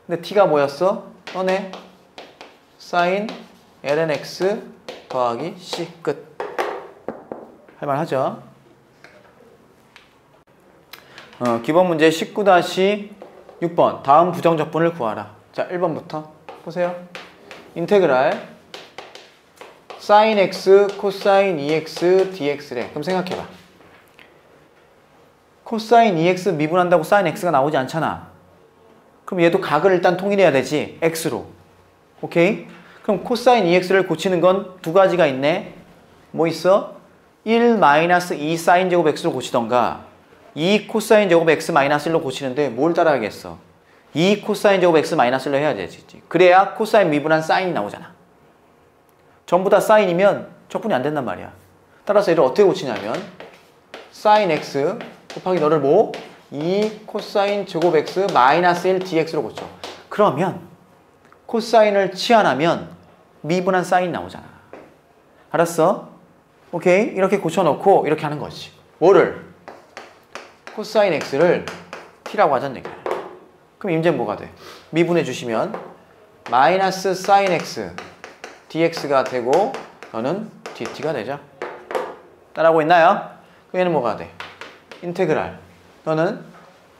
근데 t가 뭐였어? 너네 sin ln x 더하기 c 끝. 할만하죠? 기본 문제 19-6번 다음 부정적분을 구하라. 자, 1번부터 보세요. 인테그랄 sin x 코사인 2x dx래. 그럼 생각해봐. 코사인 2x 미분한다고 사인 x가 나오지 않잖아. 그럼 얘도 각을 일단 통일해야 되지. x로. 오케이? 그럼 코사인 2x를 고치는 건 두 가지가 있네. 뭐 있어? 1-2 사인 제곱 x로 고치던가 2 코사인 제곱 x 마이너스 1로 고치는데 뭘 따라하겠어? 2 코사인 제곱 x 마이너스 1로 해야 되지. 그래야 코사인 미분한 사인이 나오잖아. 전부 다 사인이면 적분이 안 된단 말이야. 따라서 얘를 어떻게 고치냐면 사인 x 곱하기 너를 뭐? 2 코사인 제곱 x 마이너스 1 dx로 고쳐. 그러면 코사인을 치환하면 미분한 사인이 나오잖아. 알았어? 오케이? 이렇게 고쳐놓고 이렇게 하는 거지. 뭐를? 코사인 x를 t라고 하자는 얘기야. 그럼 이제 뭐가 돼? 미분해 주시면 마이너스 사인 x dx가 되고 너는 dt가 되죠. 따라하고 있나요? 그럼 얘는 뭐가 돼? 인테그랄. 너는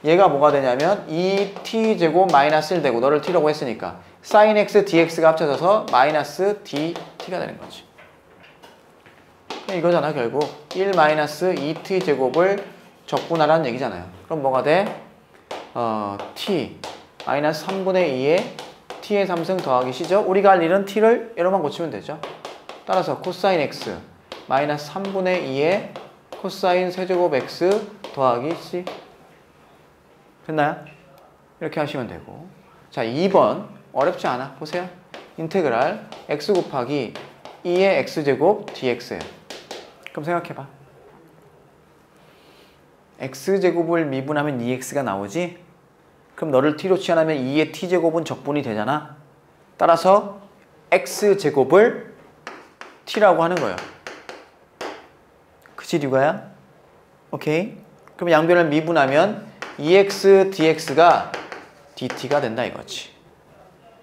얘가 뭐가 되냐면 2t제곱 마이너스 1 되고 너를 t라고 했으니까 sin x dx가 합쳐져서 마이너스 dt가 되는 거지. 이거잖아 결국 1 마이너스 2t제곱을 적분하라는 얘기잖아요. 그럼 뭐가 돼? t 마이너스 3분의 2에 t의 3승 더하기 c죠. 우리가 할 일은 t를 얘로만 고치면 되죠. 따라서 코사인 x 마이너스 3분의 2에 코사인 세제곱 x 더하기 c. 됐나요? 이렇게 하시면 되고. 자, 2번 어렵지 않아. 보세요. 인테그랄 x 곱하기 2의 x제곱 dx예요. 그럼 생각해봐. x제곱을 미분하면 2x가 나오지? 그럼 너를 t로 치환하면 2의 t제곱은 적분이 되잖아. 따라서 x제곱을 t라고 하는 거예요. 그치 류가야? 오케이? 그럼 양변을 미분하면 2x dx가 dt가 된다 이거지.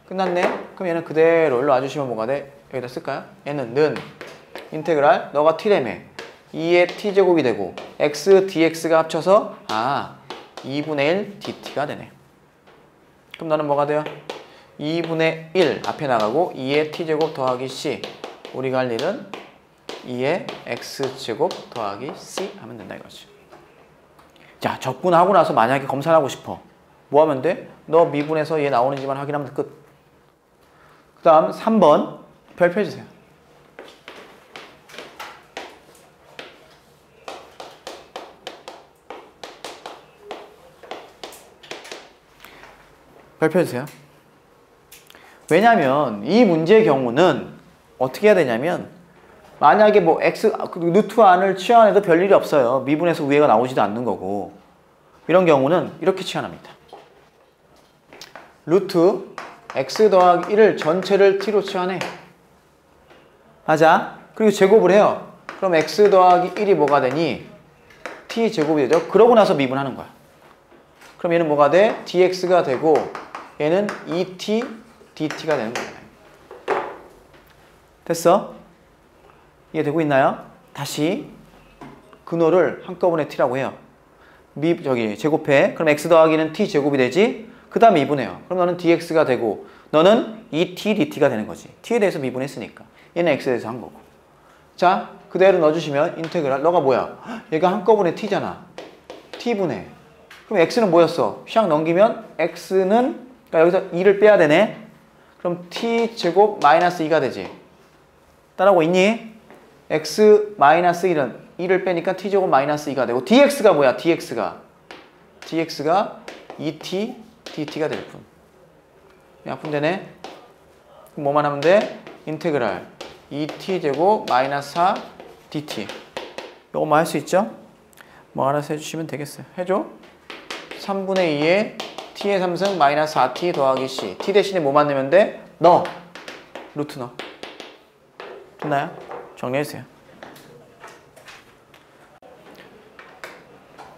끝났네? 그럼 얘는 그대로 일로 와주시면 뭐가 돼? 여기다 쓸까요? 얘는 는 인테그랄 너가 t라며 2의 t제곱이 되고 x dx가 합쳐서 2분의 1 dt가 되네. 그럼 너는 뭐가 돼요? 2분의 1 앞에 나가고 2의 t제곱 더하기 c. 우리가 할 일은 2의 x제곱 더하기 c 하면 된다 이거지. 자, 적분하고 나서 만약에 검사를 하고 싶어. 뭐 하면 돼? 너 미분해서 얘 나오는지만 확인하면 끝. 그 다음 3번 별표 해주세요. 별표 해주세요. 왜냐면 이 문제의 경우는 어떻게 해야 되냐면 만약에 뭐 x 루트 안을 치환해도 별일이 없어요. 미분해서 위에가 나오지도 않는 거고. 이런 경우는 이렇게 치환합니다. 루트 x 더하기 1을 전체를 t로 치환해. 하자. 그리고 제곱을 해요. 그럼 x 더하기 1이 뭐가 되니? t 제곱이 되죠. 그러고 나서 미분하는 거야. 그럼 얘는 뭐가 돼? dx가 되고 얘는 2t dt가 되는 거야. 됐어? 이해되고 있나요? 다시 근호를 한꺼번에 t라고 해요. 제곱해. 그럼 x 더하기는 t 제곱이 되지? 그 다음에 미분해요. 그럼 너는 dx가 되고 너는 2t dt가 되는 거지. t에 대해서 미분했으니까. 얘는 x에 대해서 한 거고. 자, 그대로 넣어주시면 인테그랄 너가 뭐야? 얘가 한꺼번에 t잖아. t분해. 그럼 x는 뭐였어? 샥 넘기면 x는 그러니까 여기서 2를 빼야 되네. 그럼 t제곱 마이너스 2가 되지. 따라오고 있니? x 마이너스 1은 2를 빼니까 t제곱 마이너스 2가 되고 dx가 뭐야? dx가 2t dt가 될 뿐. 약분되네. 그럼 뭐만 하면 돼? 인테그랄 2t제곱 마이너스 4 dt. 요것만 할 수 있죠? 뭐 알아서 해주시면 되겠어요. 해줘. 3분의 2에 t의 3승 마이너스 4t 더하기 c. t 대신에 뭐만 넣으면 돼? 넣어. 루트 넣어. 됐나요? 정리해주세요.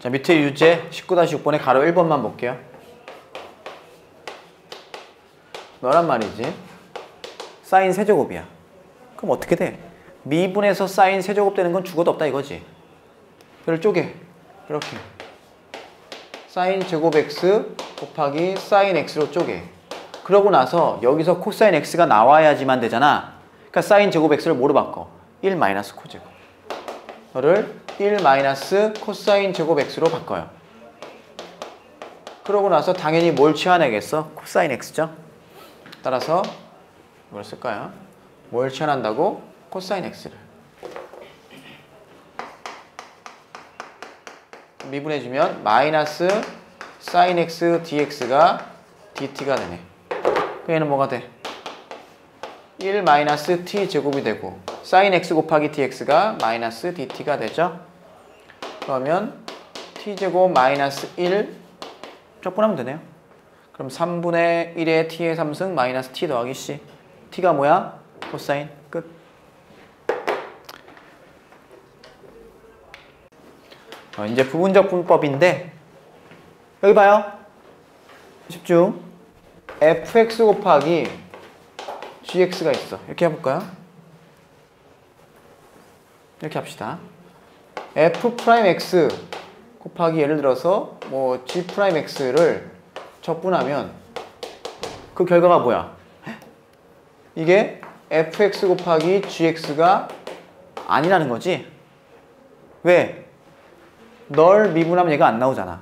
자, 밑에 유제 19-6번의 가로 1번만 볼게요. 너란 말이지. 사인 세제곱이야. 그럼 어떻게 돼? 미분해서 사인 세제곱 되는 건 죽어도 없다 이거지. 이걸 쪼개. 이렇게. 사인 제곱 x 곱하기 사인 x로 쪼개. 그러고 나서 여기서 코사인 x가 나와야지만 되잖아. 그러니까 사인 제곱 x를 뭐로 바꿔? 1 마이너스 코제곱. 너를 1 마이너스 코사인 제곱 x로 바꿔요. 그러고 나서 당연히 뭘 취하내겠어? 코사인 x죠. 따라서 뭘 쓸까요? 뭘 취한한다고? 코사인 x를. 미분해주면 마이너스 사인 x dx가 dt가 되네. 그 얘는 뭐가 돼? 1 마이너스 t 제곱이 되고 사인 x 곱하기 dx가 마이너스 dt가 되죠. 그러면 t 제곱 마이너스 1 적분하면 되네요. 그럼 3분의 1의 t의 3승 마이너스 t 더하기 c. t가 뭐야? 코사인. 끝. 이제 부분적 분법인데 여기 봐요. 집중. fx 곱하기 gx가 있어. 이렇게 해볼까요? 이렇게 합시다. f'x 곱하기 예를 들어서 뭐 g'x를 적분하면 그 결과가 뭐야? 이게 fx 곱하기 gx가 아니라는 거지? 왜? 널 미분하면 얘가 안 나오잖아.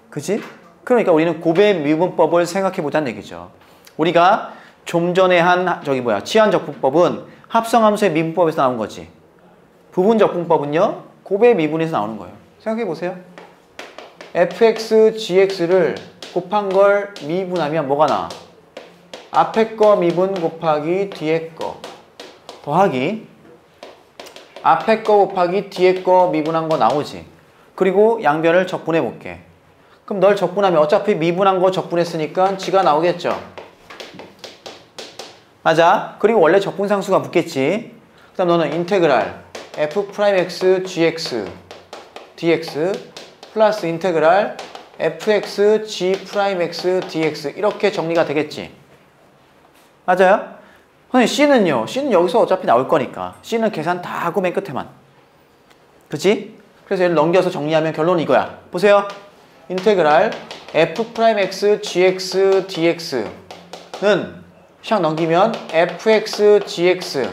그치? 그러니까 우리는 곱의 미분법을 생각해 보자는 얘기죠. 우리가 좀 전에 한 치환적분법은 합성함수의 미분법에서 나온 거지. 부분적분법은요 곱의 미분에서 나오는 거예요. 생각해 보세요. fx, gx를 곱한 걸 미분하면 뭐가 나와? 앞에 거 미분 곱하기 뒤에 거 더하기 앞에 거 곱하기 뒤에 거 미분한 거 나오지. 그리고 양변을 적분해 볼게. 그럼 널 적분하면 어차피 미분한 거 적분했으니까 g가 나오겠죠. 맞아. 그리고 원래 적분상수가 붙겠지. 그 다음 너는 인테그랄 f'x gx dx 플러스 인테그랄 fx g'x dx 이렇게 정리가 되겠지. 맞아요? 선생님 C는요? C는 여기서 어차피 나올 거니까 C는 계산 다 하고 맨 끝에만. 그치? 그래서 얘를 넘겨서 정리하면 결론은 이거야. 보세요. 인테그랄 f'x gx dx는 샥 넘기면 fx gx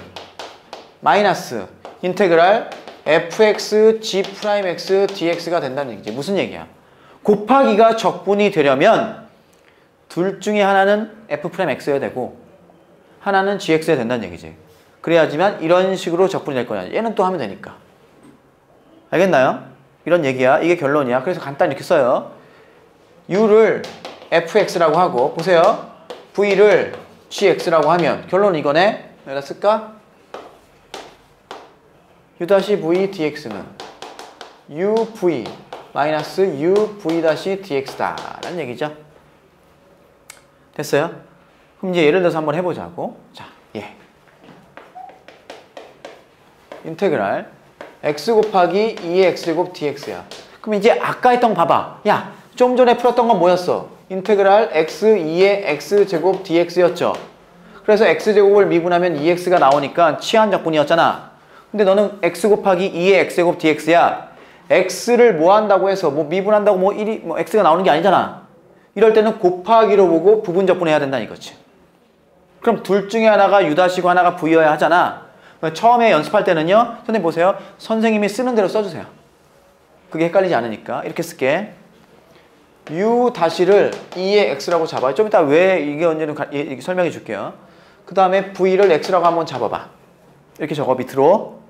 마이너스 인테그랄 fx g'x dx가 된다는 얘기지. 무슨 얘기야? 곱하기가 적분이 되려면 둘 중에 하나는 f'x여야 되고 하나는 gx여야 된다는 얘기지. 그래야지만 이런 식으로 적분이 될 거야. 얘는 또 하면 되니까. 알겠나요? 이런 얘기야. 이게 결론이야. 그래서 간단히 이렇게 써요. u를 fx라고 하고 보세요. v를 gx라고 하면 결론은 이거네. 여기다 쓸까? u-v dx는 uv 마이너스 uv dx다 라는 얘기죠. 됐어요? 그럼 이제 예를 들어서 한번 해보자고. 자, 예. 인테그랄 x 곱하기 2의 x제곱 dx야. 그럼 이제 아까 했던 거 봐봐. 야, 좀 전에 풀었던 건 뭐였어? 인테그랄 x 2의 x제곱 dx였죠. 그래서 x제곱을 미분하면 2x가 나오니까 치환적분이었잖아. 근데 너는 x 곱하기 2의 x제곱 dx야. x를 뭐 한다고 해서 뭐 미분한다고 뭐 1이 뭐 x가 나오는 게 아니잖아. 이럴 때는 곱하기로 보고 부분적분해야 된다는 이거지. 그럼 둘 중에 하나가 u-고 하나가 v여야 하잖아. 처음에 연습할 때는요. 선생님 보세요. 선생님이 쓰는 대로 써주세요. 그게 헷갈리지 않으니까. 이렇게 쓸게. u-를 2의 x라고 잡아요. 좀 이따 왜 이게 언제는 이렇게 설명해 줄게요. 그 다음에 v를 x라고 한번 잡아봐. 이렇게 적어 밑으로.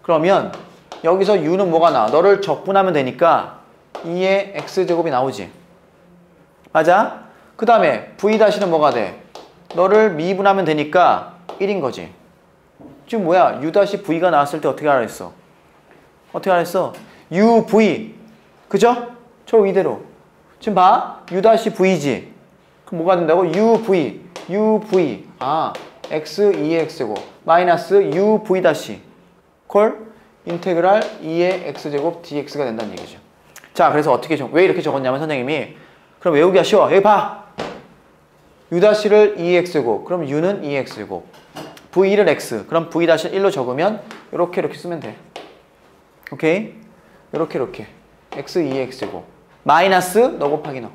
그러면 여기서 u는 뭐가 나와? 너를 적분하면 되니까 2의 x제곱이 나오지. 맞아? 그 다음에 v-는 뭐가 돼? 너를 미분하면 되니까 1인 거지. 지금 뭐야? u-v가 나왔을 때 어떻게 알았어? 어떻게 알았어? uv. 그죠? 저 이대로. 지금 봐. u-v지. 그럼 뭐가 된다고? uv. 아, x 2의 x제곱. 마이너스 uv- 콜 인테그랄 2의 x제곱 dx가 된다는 얘기죠. 자, 그래서 왜 이렇게 적었냐면 선생님이 그럼 외우기가 쉬워. 여기 봐. u-를 2x제곱. 그럼 u는 2x제곱. v를 x. 그럼 v-를 1로 적으면 이렇게 쓰면 돼. 오케이? 이렇게. x 2x제곱. 마이너스 너 곱하기 너.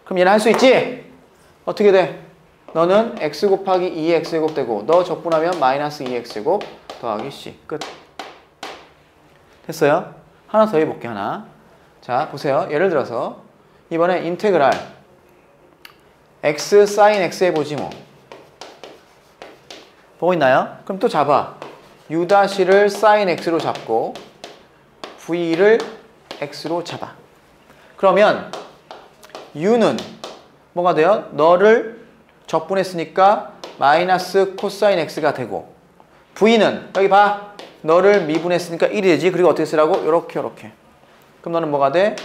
그럼 얘는 할 수 있지? 어떻게 돼? 너는 x 곱하기 2의 x제곱 되고 너 적분하면 마이너스 2x제곱 더하기 c. 끝. 됐어요? 하나 더 해볼게. 하나. 자, 보세요. 예를 들어서 이번에 인테그랄 x sin x 해보지 뭐. 보고 있나요? 그럼 또 잡아. u''를 sin x로 잡고 v를 x로 잡아. 그러면 u는 뭐가 돼요? 너를 적분했으니까 마이너스 코사인 x가 되고, v는 여기 봐. 너를 미분했으니까 1이 되지. 그리고 어떻게 쓰라고? 요렇게. 그럼 너는 뭐가 돼?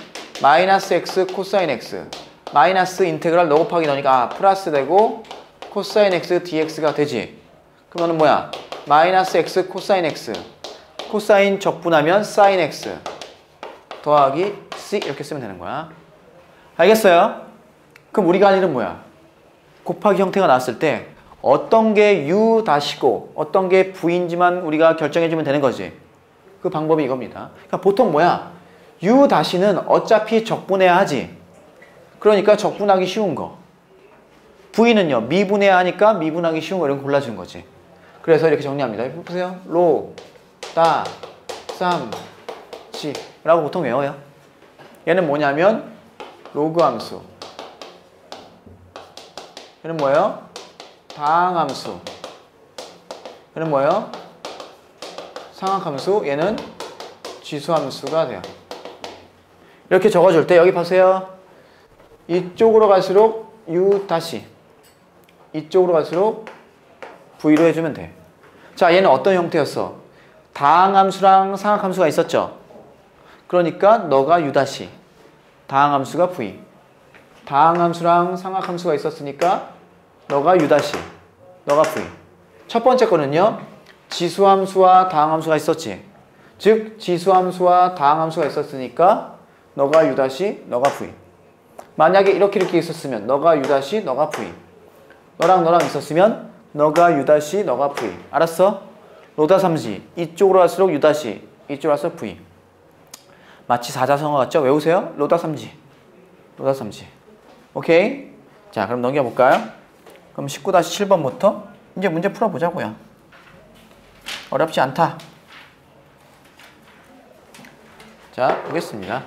마이너스 x 코사인 x. 마이너스 인테그랄 너 곱하기 너니까 플러스 되고 코사인 x dx가 되지. 그럼 너는 뭐야? 마이너스 x 코사인 x. 코사인 적분하면 사인 x 더하기 c 이렇게 쓰면 되는 거야. 알겠어요? 그럼 우리가 할 일은 뭐야? 곱하기 형태가 나왔을 때 어떤 게 u 다시고 어떤 게 v인지만 우리가 결정해주면 되는 거지. 그 방법이 이겁니다. 그러니까 보통 뭐야? u 다시는 어차피 적분해야 하지. 그러니까 적분하기 쉬운 거. v는요, 미분해야 하니까 미분하기 쉬운 거 이런 거 골라주는 거지. 그래서 이렇게 정리합니다. 보세요. 로, 따, 쌈, 지 라고 보통 외워요. 얘는 뭐냐면 로그 함수. 얘는 뭐예요? 다항함수. 얘는 뭐예요? 상악함수. 얘는 지수함수가 돼요. 이렇게 적어줄 때 여기 보세요. 이쪽으로 갈수록 u 다시, 이쪽으로 갈수록 v로 해주면 돼. 자, 얘는 어떤 형태였어? 다항함수랑 상악함수가 있었죠? 그러니까 너가 u 다시, 다항함수가 v. 다항함수랑 상악함수가 있었으니까 너가 u 다시, 너가 v. 첫 번째 거는요, 지수함수와 다항함수가 있었지. 즉 지수함수와 다항함수가 있었으니까 너가 u 다시, 너가 v. 만약에 이렇게 있었으면 너가 u 다시, 너가 v. 너랑 있었으면 너가 u 다시, 너가 v. 알았어? 로다 삼지. 이쪽으로 갈수록 u 다시, 이쪽으로 갈수록 v. 마치 사자성어 같죠? 외우세요. 로다 삼지. 로다 삼지. 오케이? 자, 그럼 넘겨볼까요? 그럼 19-7번부터 이제 문제 풀어보자고요. 어렵지 않다. 자, 보겠습니다.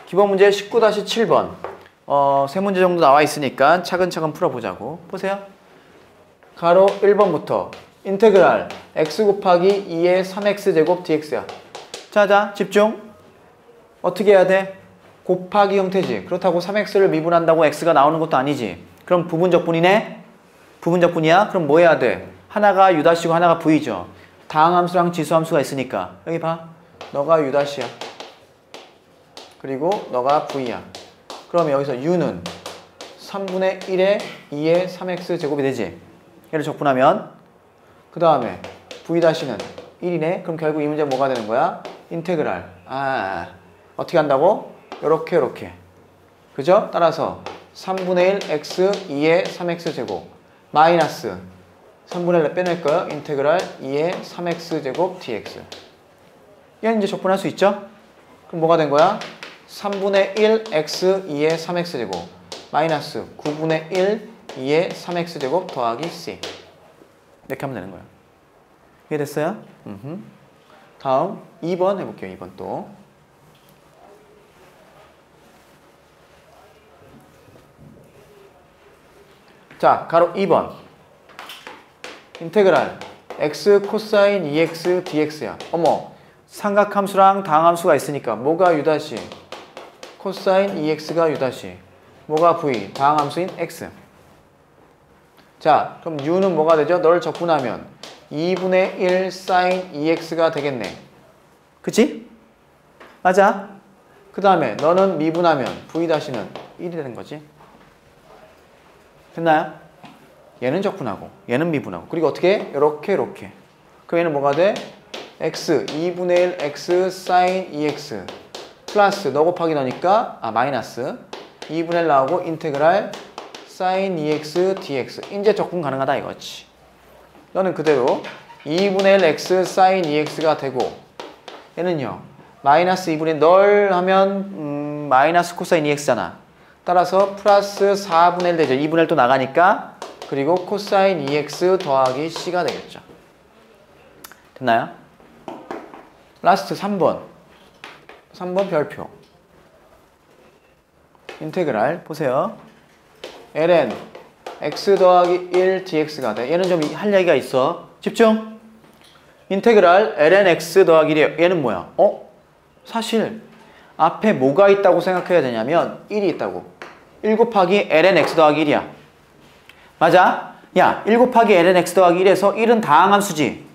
기본 문제 19-7번. 세 문제 정도 나와 있으니까 차근차근 풀어보자고. 보세요. 가로 1번부터 인테그랄 x 곱하기 2의 3x제곱 dx야. 자, 집중. 어떻게 해야 돼? 곱하기 형태지. 그렇다고 3x를 미분한다고 x가 나오는 것도 아니지. 그럼 부분적분이네? 부분적분이야? 그럼 뭐 해야 돼? 하나가 u''이고 하나가 v죠. 다항함수랑 지수함수가 있으니까. 여기 봐. 너가 u''이야. 그리고 너가 v야. 그러면 여기서 u는 3분의 1에 2의 3x제곱이 되지. 얘를 적분하면 그 다음에 v''는 1이네. 그럼 결국 이 문제 뭐가 되는 거야? 인테그랄. 어떻게 한다고? 요렇게. 그죠? 따라서 3분의 1 x 2의 3x제곱 마이너스 3분의 1 빼낼 거예요. 인테그랄 2의 3x제곱 dx. 얘는 이제 적분할 수 있죠? 그럼 뭐가 된 거야? 3분의 1 x 2의 3x제곱 마이너스 9분의 1 2의 3x제곱 더하기 c. 이렇게 하면 되는 거야. 이해됐어요? 다음 2번 해볼게요. 2번 또. 자, 가로 2번. 인테그랄 x 코사인 2x dx야. 어머, 삼각함수랑 다항함수가 있으니까 뭐가 u', 코사인 2x가 u', 뭐가 v, 다항함수인 x. 자, 그럼 u는 뭐가 되죠? 너를 적분하면 2분의 1 sin 2x가 되겠네. 그치? 맞아? 그 다음에 너는 미분하면 v''는 1이 되는 거지. 됐나요? 얘는 적분하고 얘는 미분하고 그리고 어떻게 해? 요렇게. 그럼 얘는 뭐가 돼? x 2분의 1 x sin 2x 플러스 너 곱하기 너니까 마이너스 2분의 1 나오고 인테그랄 sin 2x dx. 이제 적분 가능하다 이거지. 너는 그대로 2분의 1 x sin 2x가 되고 얘는요 마이너스 2분의 1 널 하면 마이너스 코사인 2x잖아. 따라서 플러스 4분의 1 되죠. 2분의 1 또 나가니까 그리고 코사인 2x 더하기 c가 되겠죠. 됐나요? 라스트 3번. 3번 별표. 인테그랄 보세요. ln x 더하기 1 dx가 돼. 얘는 좀 할 얘기가 있어. 집중. 인테그랄 ln x 더하기 1이 얘는 뭐야? 사실 앞에 뭐가 있다고 생각해야 되냐면 1이 있다고. 1 곱하기 ln x 더하기 1이야. 맞아? 야, 1 곱하기 ln x 더하기 1에서 1은 다항함수지.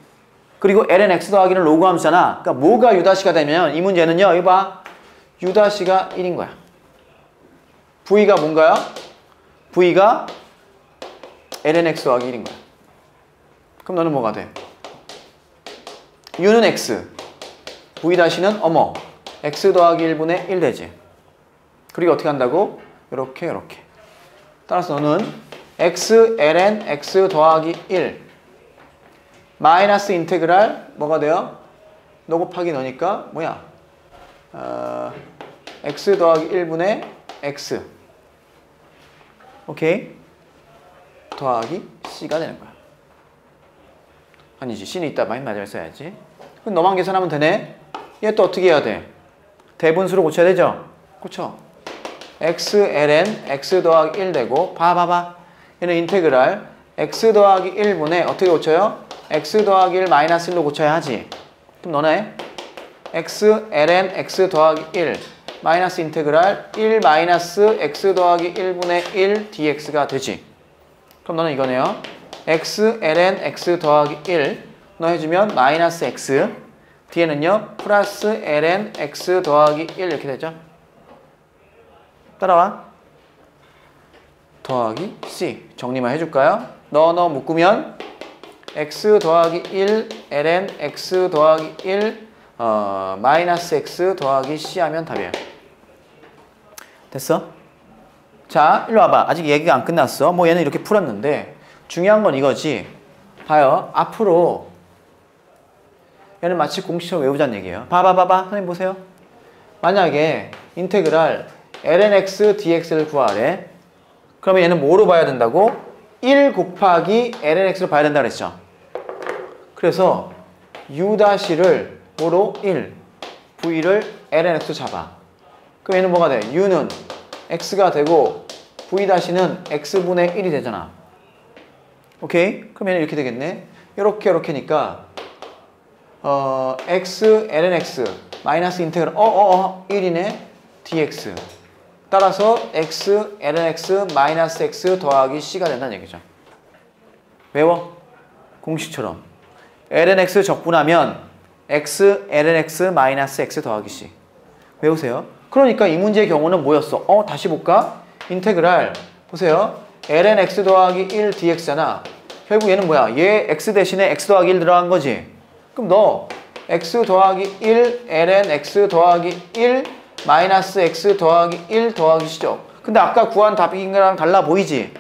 그리고 ln x 더하기는 로그함수잖아. 그러니까 뭐가 u'가 되면 이 문제는요. 이거 봐. u'가 1인 거야. v가 뭔가요? v가 ln x 더하기 1인 거야. 그럼 너는 뭐가 돼? u는 x, v''는 x 더하기 1분의 1 되지. 그리고 어떻게 한다고? 이렇게 이렇게. 따라서 너는 x ln x 더하기 1 마이너스 인테그랄 뭐가 돼요? 너 곱하기 너니까 뭐야? x 더하기 1분의 x 오케이? 더하기 c가 되는 거야. 아니지, c는 이따 마지막에 써야지. 그럼 너만 계산하면 되네. 얘 또 어떻게 해야 돼? 대분수로 고쳐야 되죠? 그쵸? x ln x 더하기 1 되고 봐봐봐. 얘는 인테그랄 x 더하기 1분의 어떻게 고쳐요? x 더하기 1 마이너스 1로 고쳐야 하지. 그럼 너네 x ln x 더하기 1 마이너스 인테그랄 1 마이너스 x 더하기 1분의 1 dx가 되지. 그럼 너는 이거네요. x ln x 더하기 1 너 해주면 마이너스 x 뒤에는요 플러스 ln x 더하기 1 이렇게 되죠. 따라와. 더하기 c 정리만 해줄까요? 너 묶으면 x 더하기 1 ln x 더하기 1 마이너스 x 더하기 c 하면 답이에요. 됐어? 자, 일로 와봐. 아직 얘기가 안 끝났어. 뭐 얘는 이렇게 풀었는데 중요한 건 이거지. 봐요. 앞으로 얘는 마치 공식처럼 외우자는 얘기예요. 봐봐. 선생님 보세요. 만약에 인테그랄 ln x dx를 구하래. 그러면 얘는 뭐로 봐야 된다고? 1 곱하기 ln x로 봐야 된다 그랬죠. 그래서 u''를 뭐로? 1 v를 ln x로 잡아. 그럼 얘는 뭐가 돼? u는 x가 되고 v''는 x분의 1이 되잖아. 오케이? 그럼 얘는 이렇게 되겠네. 이렇게니까 x ln x 마이너스 인테그랄 1이네 dx 따라서 x ln x 마이너스 x 더하기 c가 된다는 얘기죠. 외워. 공식처럼 ln x 적분하면 x ln x 마이너스 x 더하기 c 외우세요. 그러니까 이 문제의 경우는 뭐였어? 다시 볼까? 인테그랄 보세요. ln x 더하기 1 dx잖아. 결국 얘는 뭐야? 얘 x 대신에 x 더하기 1 들어간 거지. 그럼 너 x 더하기 1 ln x 더하기 1 마이너스 x 더하기 1 더하기 c죠. 근데 아까 구한 답이랑 달라 보이지?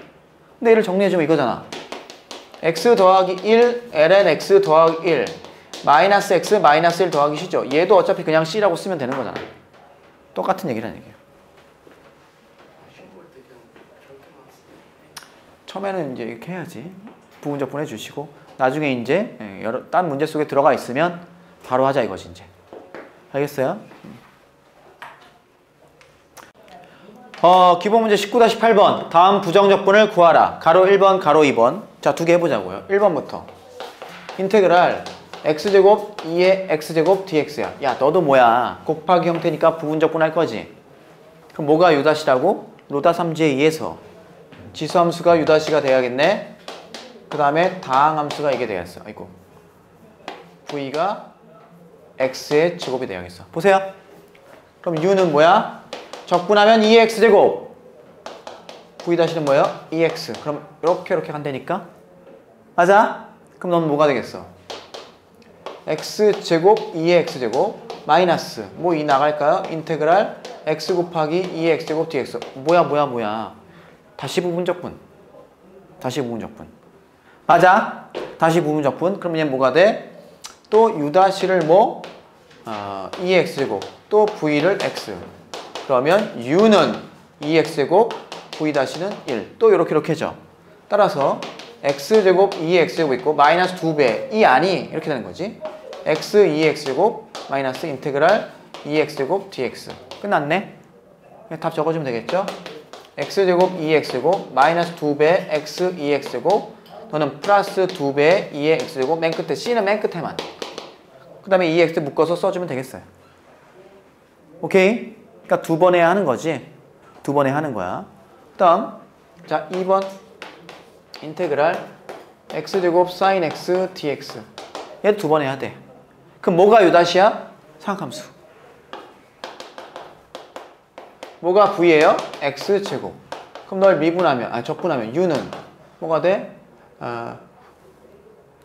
근데 얘를 정리해주면 이거잖아. x 더하기 1 ln x 더하기 1 마이너스 x 마이너스 1 더하기 c죠. 얘도 어차피 그냥 c라고 쓰면 되는 거잖아. 똑같은 얘기라는 얘기예요. 처음에는 이제 이렇게 해야지. 부분적분 해주시고 나중에 이제 딴 문제 속에 들어가 있으면 바로 하자 이거지 이제. 알겠어요? 기본 문제 19-8번. 다음 부정적분을 구하라. 가로 1번, 가로 2번. 자, 두 개 해보자고요. 1번부터. 인테그랄 x제곱 2의 x제곱 dx야. 야, 너도 뭐야? 곱하기 형태니까 부분적분 할 거지? 그럼 뭐가 u''라고? 로다 3지의 2에서 지수함수가 u''가 돼야겠네? 그 다음에 다항함수가 이게 되겠어. 아이고. v가 x의 제곱이 되야겠어. 보세요. 그럼 u는 뭐야? 적분하면 2의 x제곱. v''는 뭐예요? 2x. 그럼 이렇게 간다니까? 맞아? 그럼 넌 뭐가 되겠어? x제곱 2의 x제곱 마이너스 뭐 2 나갈까요? 인테그랄 x 곱하기 2의 x제곱 dx. 뭐야? 다시 부분적분. 맞아? 다시 부분적분. 그럼 얘 뭐가 돼? 또 u''를 뭐? 2의 x제곱 또 v를 x. 그러면 u는 2x제곱 v''는 1. 또 이렇게 해줘. 따라서 x제곱 2의 x제곱 있고 마이너스 2배 이 안이 이렇게 되는 거지. x 2의 x제곱 마이너스 인테그랄 2x제곱 dx. 끝났네. 답 적어주면 되겠죠? x제곱 2x제곱 마이너스 2배 x 2x제곱 너는 플러스 2배 2의 x제곱 맨 끝에 c는 맨 끝에만 그 다음에 2x 묶어서 써주면 되겠어요. 오케이? 그러니까 두 번 해야 하는 거지. 두 번 해야 하는 거야. 그 다음 자 2번 인테그랄 x제곱 sin x dx 얘도 두 번 해야 돼. 그럼 뭐가 유다시야? 상함수. 뭐가 v예요? x제곱. 그럼 널 미분하면, 적분하면 u는 뭐가 돼?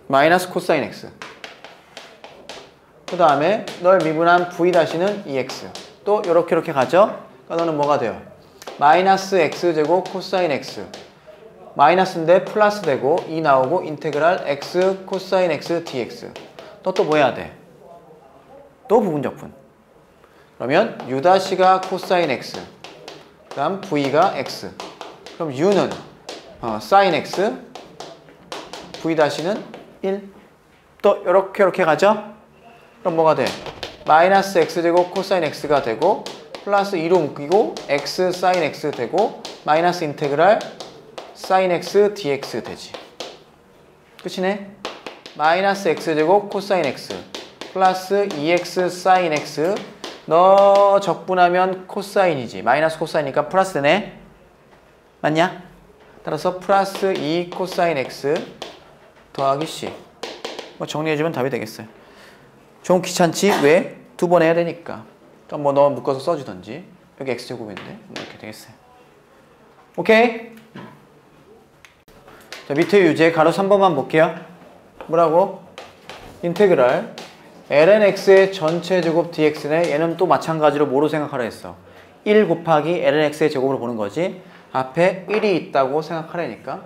마이너스 코사인 x. 그 다음에 널 미분한 v-는 2x. 또 요렇게 가죠? 그러니까 너는 뭐가 돼요? 마이너스 x제곱 코사인 x. 마이너스인데 플러스 되고 2 나오고 인테그랄 x 코사인 x dx. 너 또 뭐 해야 돼? 또 부분적분. 그러면 u'가 코사인 x. 그 다음 v가 x. 그럼 u는 sin x. v-는 1. 또 요렇게 가죠? 그럼 뭐가 돼? 마이너스 x제곱 코사인 x가 되고 플러스 2로 묶이고 x sin x 되고 마이너스 인테그랄 sin x dx 되지. 끝이네? 마이너스 x제곱 코사인 x 플러스 2x sin x 너 적분하면 코사인이지. 마이너스 코사인이니까 플러스 되네. 맞냐? 따라서 플러스 2 코사인 x 더하기 c. 뭐 정리해주면 답이 되겠어요. 좀 귀찮지? 왜? 두 번 해야 되니까. 그럼 뭐 너 묶어서 써주던지. 여기 x제곱인데 이렇게 되겠어요. 오케이? 자, 밑에 유제 가로 3번만 볼게요. 뭐라고? 인테그랄 lnx의 전체 제곱 dx네. 얘는 또 마찬가지로 뭐로 생각하라 했어? 1 곱하기 lnx의 제곱으로 보는 거지. 앞에 1이 있다고 생각하라니까.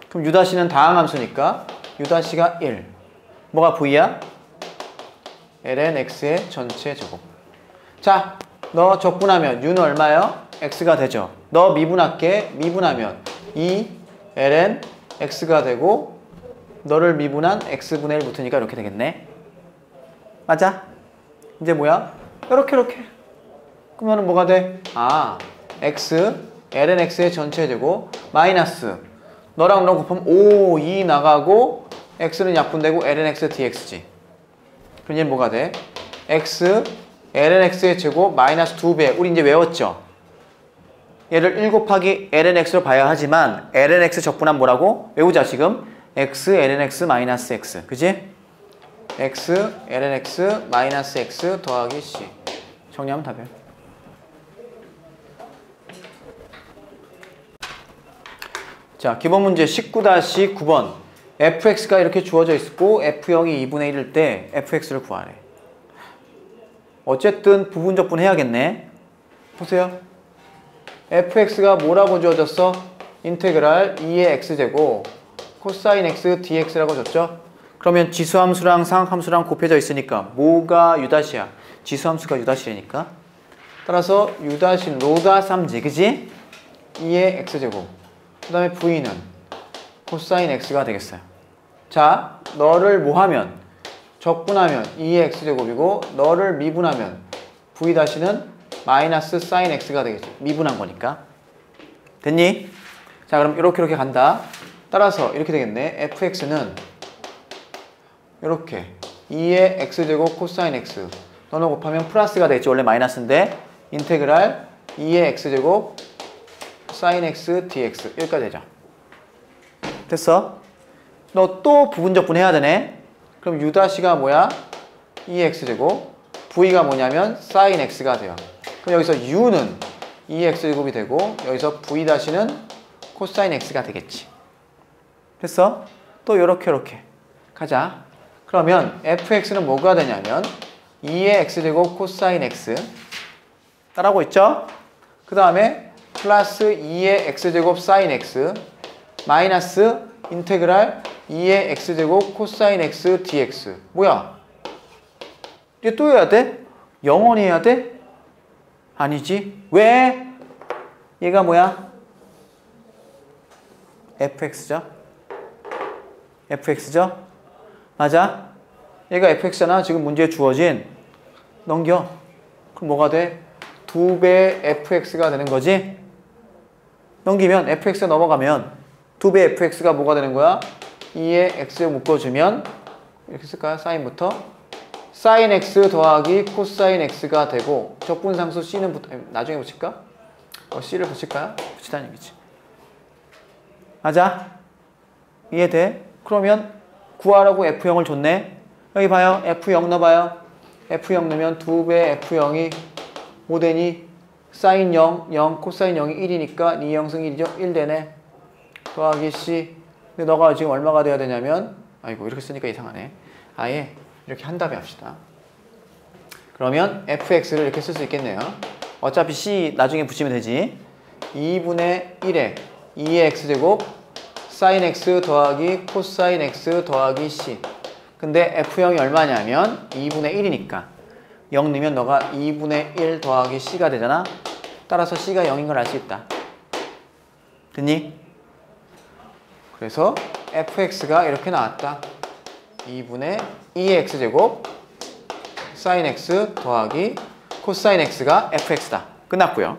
그럼 u'는 다항함수니까 u'가 1. 뭐가 v야? lnx의 전체 제곱. 자, 너 적분하면 u는 얼마요? x가 되죠. 너 미분할게. 미분하면 2 ln x가 되고 너를 미분한 x분의 1 붙으니까 이렇게 되겠네. 맞아? 이제 뭐야? 이렇게. 그러면 뭐가 돼? x ln x의 전체 제곱 마이너스 너랑 너 곱하면 5, 2 나가고 x는 약분되고 ln x dx지. 그럼 얘는 뭐가 돼? x ln x의 제곱 마이너스 2배. 우리 이제 외웠죠? 얘를 1 곱하기 ln x로 봐야 하지만 ln x 적분하면 뭐라고? 외우자 지금. x ln x 마이너스 x. 그지? x ln x 마이너스 x 더하기 c. 정리하면 답이에요. 자, 기본 문제 19-9번. fx가 이렇게 주어져 있고 f0이 2분의 1일 때 fx를 구하래. 어쨌든 부분적분 해야겠네. 보세요. fx가 뭐라고 주어졌어? 인테그랄 2의 x제곱 코사인 x dx라고 줬죠? 그러면 지수함수랑 상함수랑 곱해져 있으니까 뭐가 u'이야? 지수함수가 u'이니까. 따라서 u'는 로다 3지, 그지? 2의 x제곱. 그 다음에 v는 코사인 x가 되겠어요. 자, 너를 뭐하면? 적분하면 2의 x제곱이고 너를 미분하면 v-는 마이너스 sin x가 되겠죠. 미분한 거니까. 됐니? 자, 그럼 이렇게 간다. 따라서 이렇게 되겠네. fx는 이렇게 2의 x제곱 코사인 x 너는 곱하면 플러스가 되겠지. 원래 마이너스인데 인테그랄 2의 x제곱 sin x dx 여기까지 되죠. 됐어? 너 또 부분적분 해야 되네. 그럼 u'가 뭐야? 2x제곱 v가 뭐냐면 sin x가 돼요. 그럼 여기서 u는 2x제곱이 되고 여기서 v-는 코사인 x가 되겠지. 됐어? 또 요렇게 가자. 그러면 fx는 뭐가 되냐면 2의 x제곱 코사인 x 따라하고 있죠? 그 다음에 플러스 2의 x제곱 sin x 마이너스 인테그랄 2의 x제곱 코사인 x dx. 뭐야? 이게 또 해야 돼? 영원히 해야 돼? 아니지. 왜? 얘가 뭐야? fx죠? fx죠? 맞아? 얘가 fx잖아. 지금 문제에 주어진. 넘겨. 그럼 뭐가 돼? 2배 fx가 되는 거지? 넘기면 fx가 넘어가면 2배 fx가 뭐가 되는 거야? 2에 x 묶어주면 이렇게 쓸까요? 사인부터 사인 x 더하기 코사인 x가 되고 적분상수 c는 나중에 붙일까? c를 붙일까요? 붙이다는 얘기지. 맞아? 이해돼? 그러면 구하라고 f0을 줬네. 여기 봐요. f0 넣어봐요. f0 넣으면 2배 f0이 뭐 되니? 사인 0, 0, 코사인 0이 1이니까 2형승 1이죠? 1 되네. 더하기 c. 근데 너가 지금 얼마가 돼야 되냐면, 아이고 이렇게 쓰니까 이상하네. 아예 이렇게 한 다음에 합시다. 그러면 fx를 이렇게 쓸 수 있겠네요. 어차피 c 나중에 붙이면 되지. 2분의 1에 2의 x제곱 사인 x 더하기 코사인 x 더하기 c. 근데 f0이 얼마냐면 2분의 1이니까 0 넣으면 너가 2분의 1 더하기 c가 되잖아. 따라서 c가 0인 걸 알 수 있다. 됐니? 그래서 fx가 이렇게 나왔다. 2분의 2의 x제곱 사인 x 더하기 코사인 x가 fx다. 끝났고요.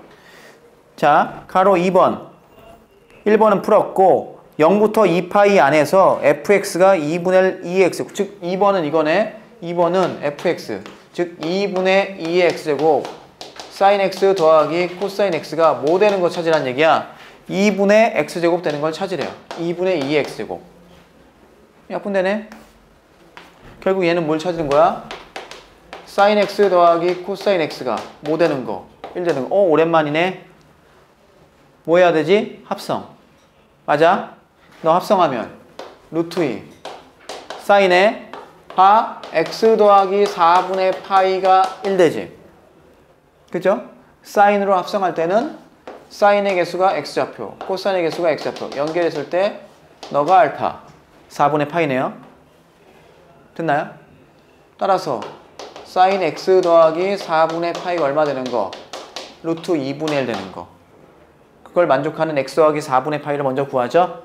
자, 가로 2번. 1번은 풀었고 0부터 2파이 안에서 fx가 2분의 2x, 즉 2번은 이거네. 2번은 fx, 즉 2분의 2의 x제곱 사인 x 더하기 코사인 x가 뭐 되는 거 찾으란 얘기야? 2분의 x제곱 되는 걸 찾으래요. 2분의 2의 x제곱. 약분되네. 결국 얘는 뭘 찾는 거야? 사인 x 더하기 코사인 x가 뭐 되는 거? 1 되는 거. 오랜만이네. 뭐 해야 되지? 합성. 맞아? 너 합성하면 루트 2 사인에 파 x 더하기 4분의 파이가 1 되지. 그죠? 사인으로 합성할 때는 사인의 개수가 x좌표, 코사인의 개수가 x좌표. 연결했을 때 너가 알파, 4분의 파이네요. 됐나요? 따라서 사인 x 더하기 4분의 파이가 얼마 되는 거? 루트 2분의 1 되는 거. 그걸 만족하는 x 더하기 4분의 파이를 먼저 구하죠.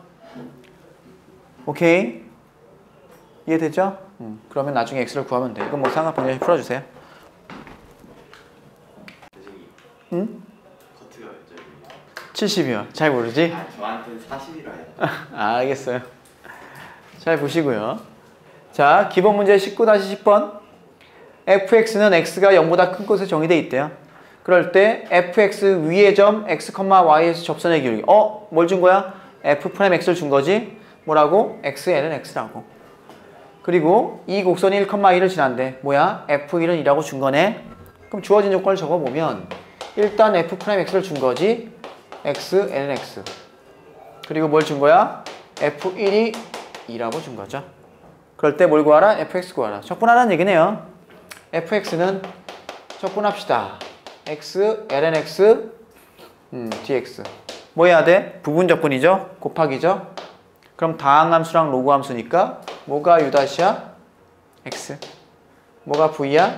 오케이? 이해됐죠? 그러면 나중에 x를 구하면 돼. 이건 뭐 삼각방정식 풀어주세요. 응? 커트가 몇 점이에요? 70이요. 잘 모르지? 아, 저한테는 40이라 해요. 알겠어요. 잘 보시고요. 자, 기본 문제 19-10번. fx는 x가 0보다 큰 곳에 정의되어 있대요. 그럴 때 fx 위의 점 x, y에서 접선의 기울기. 뭘 준 거야? f'x를 준 거지? 뭐라고? xn은 x라고. 그리고 이 곡선이 1, 2를 지난대. 뭐야? f1은 2라고 준 거네. 그럼 주어진 조건을 적어보면 일단 f'x를 준 거지. xn은 x. 그리고 뭘 준 거야? f1이 2라고 준 거죠. 그럴 때 뭘 구하라? fx 구하라. 적분하라는 얘기네요. fx는 적분합시다. x, ln x, dx. 뭐 해야 돼? 부분 적분이죠? 곱하기죠? 그럼 다항함수랑 로그함수니까 뭐가 u'이야? x. 뭐가 v야?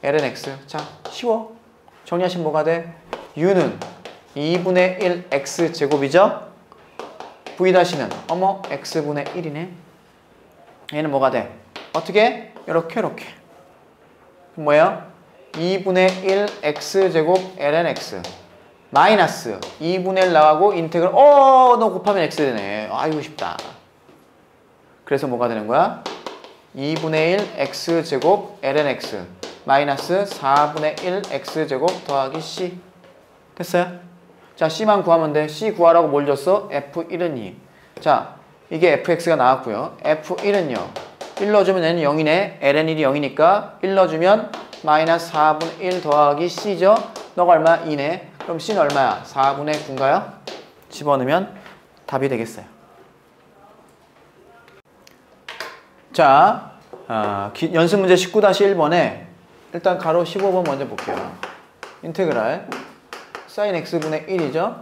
ln x. 자, 쉬워. 정리하시면 뭐가 돼? u는 2분의 1 x제곱이죠? v'는 어머 x분의 1이네. 얘는 뭐가 돼? 어떻게? 이렇게. 그럼 뭐예요? 2분의 1 x제곱 ln x 마이너스 2분의 1 나가고 인테그럴 너 곱하면 x 되네. 아이고 쉽다. 그래서 뭐가 되는 거야? 2분의 1 x제곱 ln x 마이너스 4분의 1 x제곱 더하기 c. 됐어요? 자, c만 구하면 돼. c 구하라고 뭘 줬어? f1은 2. 자, 이게 fx가 나왔고요. f1은요. 1 넣어주면 얘는 0이네. ln1이 0이니까 1 넣어주면 마이너스 4분의 1 더하기 c죠. 너가 얼마? 2네. 그럼 c는 얼마야? 4분의 9인가요? 집어넣으면 답이 되겠어요. 자, 연습 문제 19-1번에 일단 가로 15번 먼저 볼게요. 인테그랄 sin x분의 1이죠.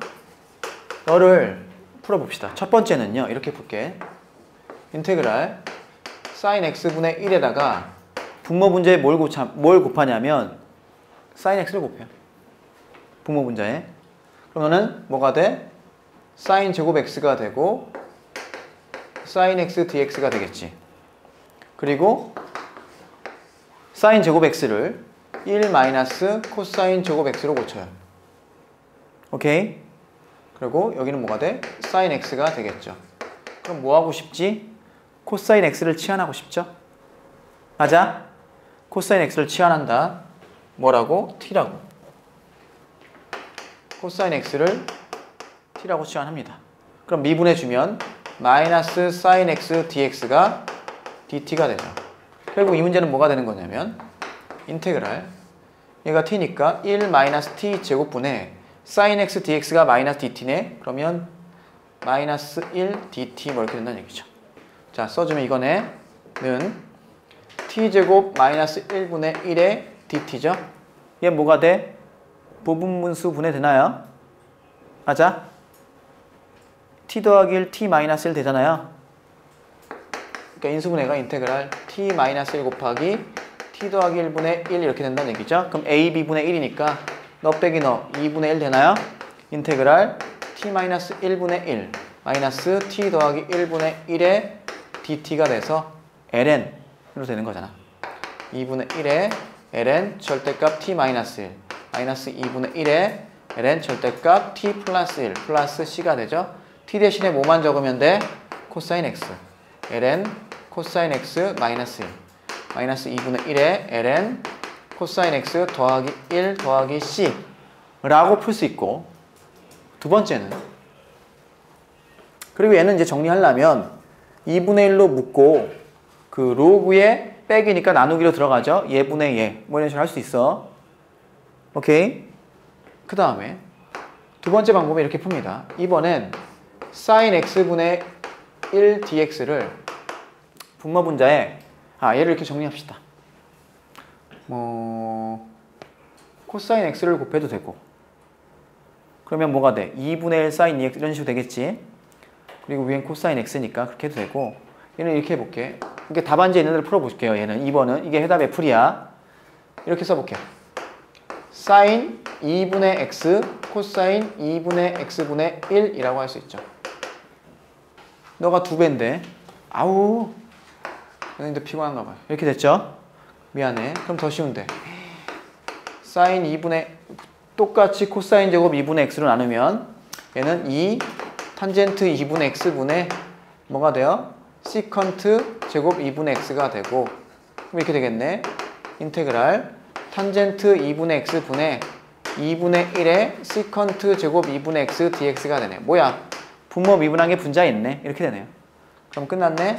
너를 풀어봅시다. 첫 번째는요. 이렇게 볼게. 인테그랄 sin x분의 1에다가 분모 분자에 뭘 곱하냐면 sin x를 곱해요. 분모 분자에. 그러면은 뭐가 돼? sin 제곱 x가 되고 sin x dx가 되겠지. 그리고 사인 제곱 x를 1 마이너스 코사인 제곱 x로 고쳐요. 오케이? 그리고 여기는 뭐가 돼? 사인 x가 되겠죠. 그럼 뭐 하고 싶지? 코사인 x를 치환하고 싶죠? 맞아? 코사인 x를 치환한다. 뭐라고? t라고. 코사인 x를 t라고 치환합니다. 그럼 미분해주면 마이너스 사인 x dx가 dt가 되죠. 결국 이 문제는 뭐가 되는 거냐면 인테그랄 얘가 t니까 1 마이너스 t 제곱분의 사인 x dx가 마이너스 dt네. 그러면 마이너스 1 dt 뭐 이렇게 된다는 얘기죠. 자, 써주면 이거는 t제곱 마이너스 1분의 1의 dt죠. 얘 뭐가 돼? 부분분수 분해되나요? 맞아? t 더하기 1 t 마이너스 1 되잖아요. 그러니까 인수분해가 인테그랄 t 마이너스 1 곱하기 t 더하기 1분의 1 이렇게 된다는 얘기죠. 그럼 a b분의 1이니까 너 빼기 너 2분의 1 되나요? 인테그랄 t 마이너스 1분의 1 마이너스 t 더하기 1분의 1의 dt가 돼서 ln으로 되는 거잖아. 2분의 1의 ln 절대값 t 마이너스 1 마이너스 2분의 1의 ln 절대값 t 플러스 1 플러스 c가 되죠. t 대신에 뭐만 적으면 돼? 코사인 x ln 코사인 x 마이너스 1 마이너스 2분의 1의 ln 코사인 x 더하기 1 더하기 c 라고 풀 수 있고, 두 번째는 그리고 얘는 이제 정리하려면 2분의 1로 묶고 그 로그에 빼기니까 나누기로 들어가죠. 얘분의 얘 뭐 이런 식으로 할 수 있어. 오케이? 그 다음에 두 번째 방법은 이렇게 풉니다. 이번엔 sin x분의 1 dx를 분모분자에 얘를 이렇게 정리합시다. 코사인 x를 곱해도 되고, 그러면 뭐가 돼? 2분의 1 sin 2x 이런 식으로 되겠지. 그리고 위엔 코사인 x니까 그렇게 해도 되고, 얘는 이렇게 해볼게. 이게 답안지에 있는 대로 풀어볼게요. 얘는 2번은 이게 해답의 풀이야. 이렇게 써볼게요. sin 2분의 x 코사인 2분의 x분의 1이라고 할 수 있죠. 너가 2배인데 아우 선생님도 피곤한가 봐요. 이렇게 됐죠? 미안해. 그럼 더 쉬운데 사인 2분의 똑같이 코사인 제곱 2분의 x로 나누면 얘는 2 탄젠트 2분의 x분의 뭐가 돼요? 시컨트 제곱 2분의 x가 되고, 그럼 이렇게 되겠네. 인테그랄 탄젠트 2분의 x분의 2분의 1의 시컨트 제곱 2분의 x dx가 되네. 뭐야? 분모 미분한 게 분자에 있네. 이렇게 되네요. 그럼 끝났네.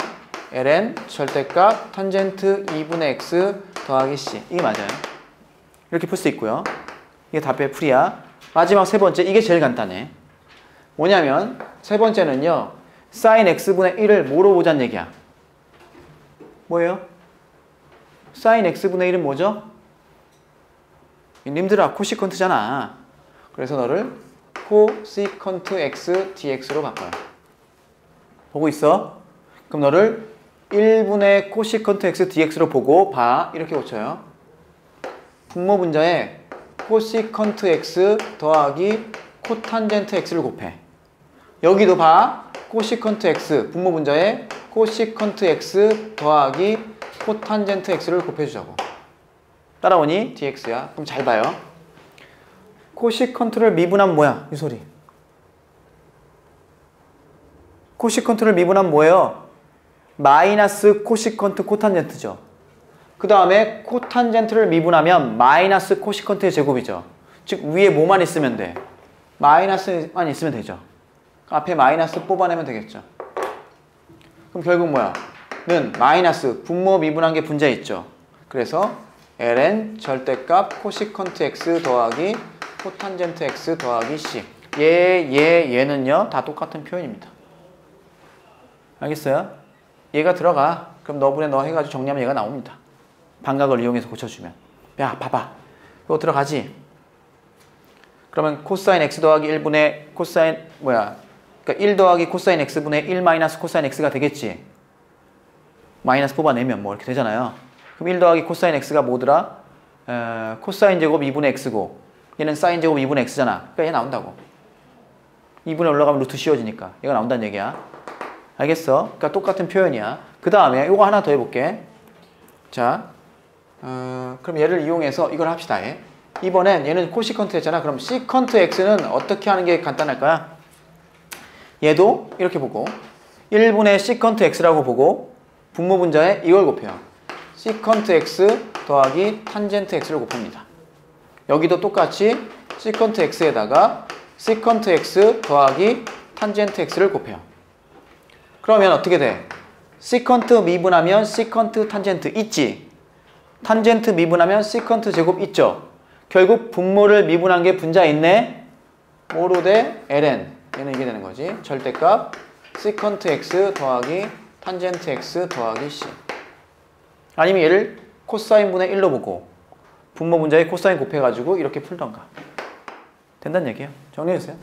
ln 절대값 탄젠트 2분의 x 더하기 c. 이게 맞아요. 이렇게 풀 수 있고요. 이게 답의 풀이야. 마지막 세 번째, 이게 제일 간단해. 뭐냐면 세 번째는요, sin x분의 1을 뭐로 보자는 얘기야? 뭐예요? sin x분의 1은 뭐죠? 님들아, 코시컨트잖아. 그래서 너를 코시컨트 x dx로 바꿔요. 보고 있어? 그럼 너를 1분의 코시컨트 x dx로 보고 봐. 이렇게 고쳐요. 분모분자에 코시컨트 x 더하기 코탄젠트 x를 곱해. 여기도 봐. 코시컨트 x 분모분자에 코시컨트 x 더하기 코탄젠트 x를 곱해주자고. 따라오니? dx야. 그럼 잘 봐요. 코시컨트를 미분하면 뭐야? 이 소리. 코시컨트를 미분하면 뭐예요? 마이너스 코시컨트 코탄젠트죠. 그 다음에 코탄젠트를 미분하면 마이너스 코시컨트의 제곱이죠. 즉 위에 뭐만 있으면 돼? 마이너스만 있으면 되죠. 앞에 마이너스 뽑아내면 되겠죠. 그럼 결국 뭐야? 는 마이너스 분모 미분한 게 분자에 있죠. 그래서 ln 절대값 코시컨트 x 더하기 코탄젠트 x 더하기 c. 얘는요 다 똑같은 표현입니다. 알겠어요? 얘가 들어가. 그럼 너분의 너 해가지고 정리하면 얘가 나옵니다. 반각을 이용해서 고쳐주면. 야 봐봐. 이거 들어가지? 그러면 코사인 x 더하기 1분의 코사인 그러니까 1 더하기 코사인 x분의 1 마이너스 코사인 x가 되겠지. 마이너스 뽑아내면 뭐 이렇게 되잖아요. 그럼 1 더하기 코사인 x가 뭐더라? 코사인 제곱 2분의 x고, 얘는 사인 제곱 2분의 x잖아. 그러니까 얘 나온다고. 2분에 올라가면 루트 씌워지니까 얘가 나온다는 얘기야. 알겠어? 그러니까 똑같은 표현이야. 그 다음에 이거 하나 더 해볼게. 자, 그럼 얘를 이용해서 이걸 합시다. 얘. 이번엔 얘는 코시컨트 했잖아. 그럼 시컨트 x는 어떻게 하는 게 간단할 거야? 얘도 이렇게 보고 1분의 시컨트 x라고 보고 분모분자에 이걸 곱해요. 시컨트 x 더하기 탄젠트 x를 곱합니다. 여기도 똑같이 시컨트 x에다가 시컨트 x 더하기 탄젠트 x를 곱해요. 그러면 어떻게 돼? 시컨트 미분하면 시컨트 탄젠트 있지? 탄젠트 미분하면 시컨트 제곱 있죠? 결국 분모를 미분한 게 분자에 있네? 모루 대 ln. 얘는 이게 되는 거지. 절대값 시컨트 x 더하기 탄젠트 x 더하기 c. 아니면 얘를 코사인 분의 1로 보고 분모 분자에 코사인 곱해가지고 이렇게 풀던가. 된다는 얘기예요. 정리해주세요.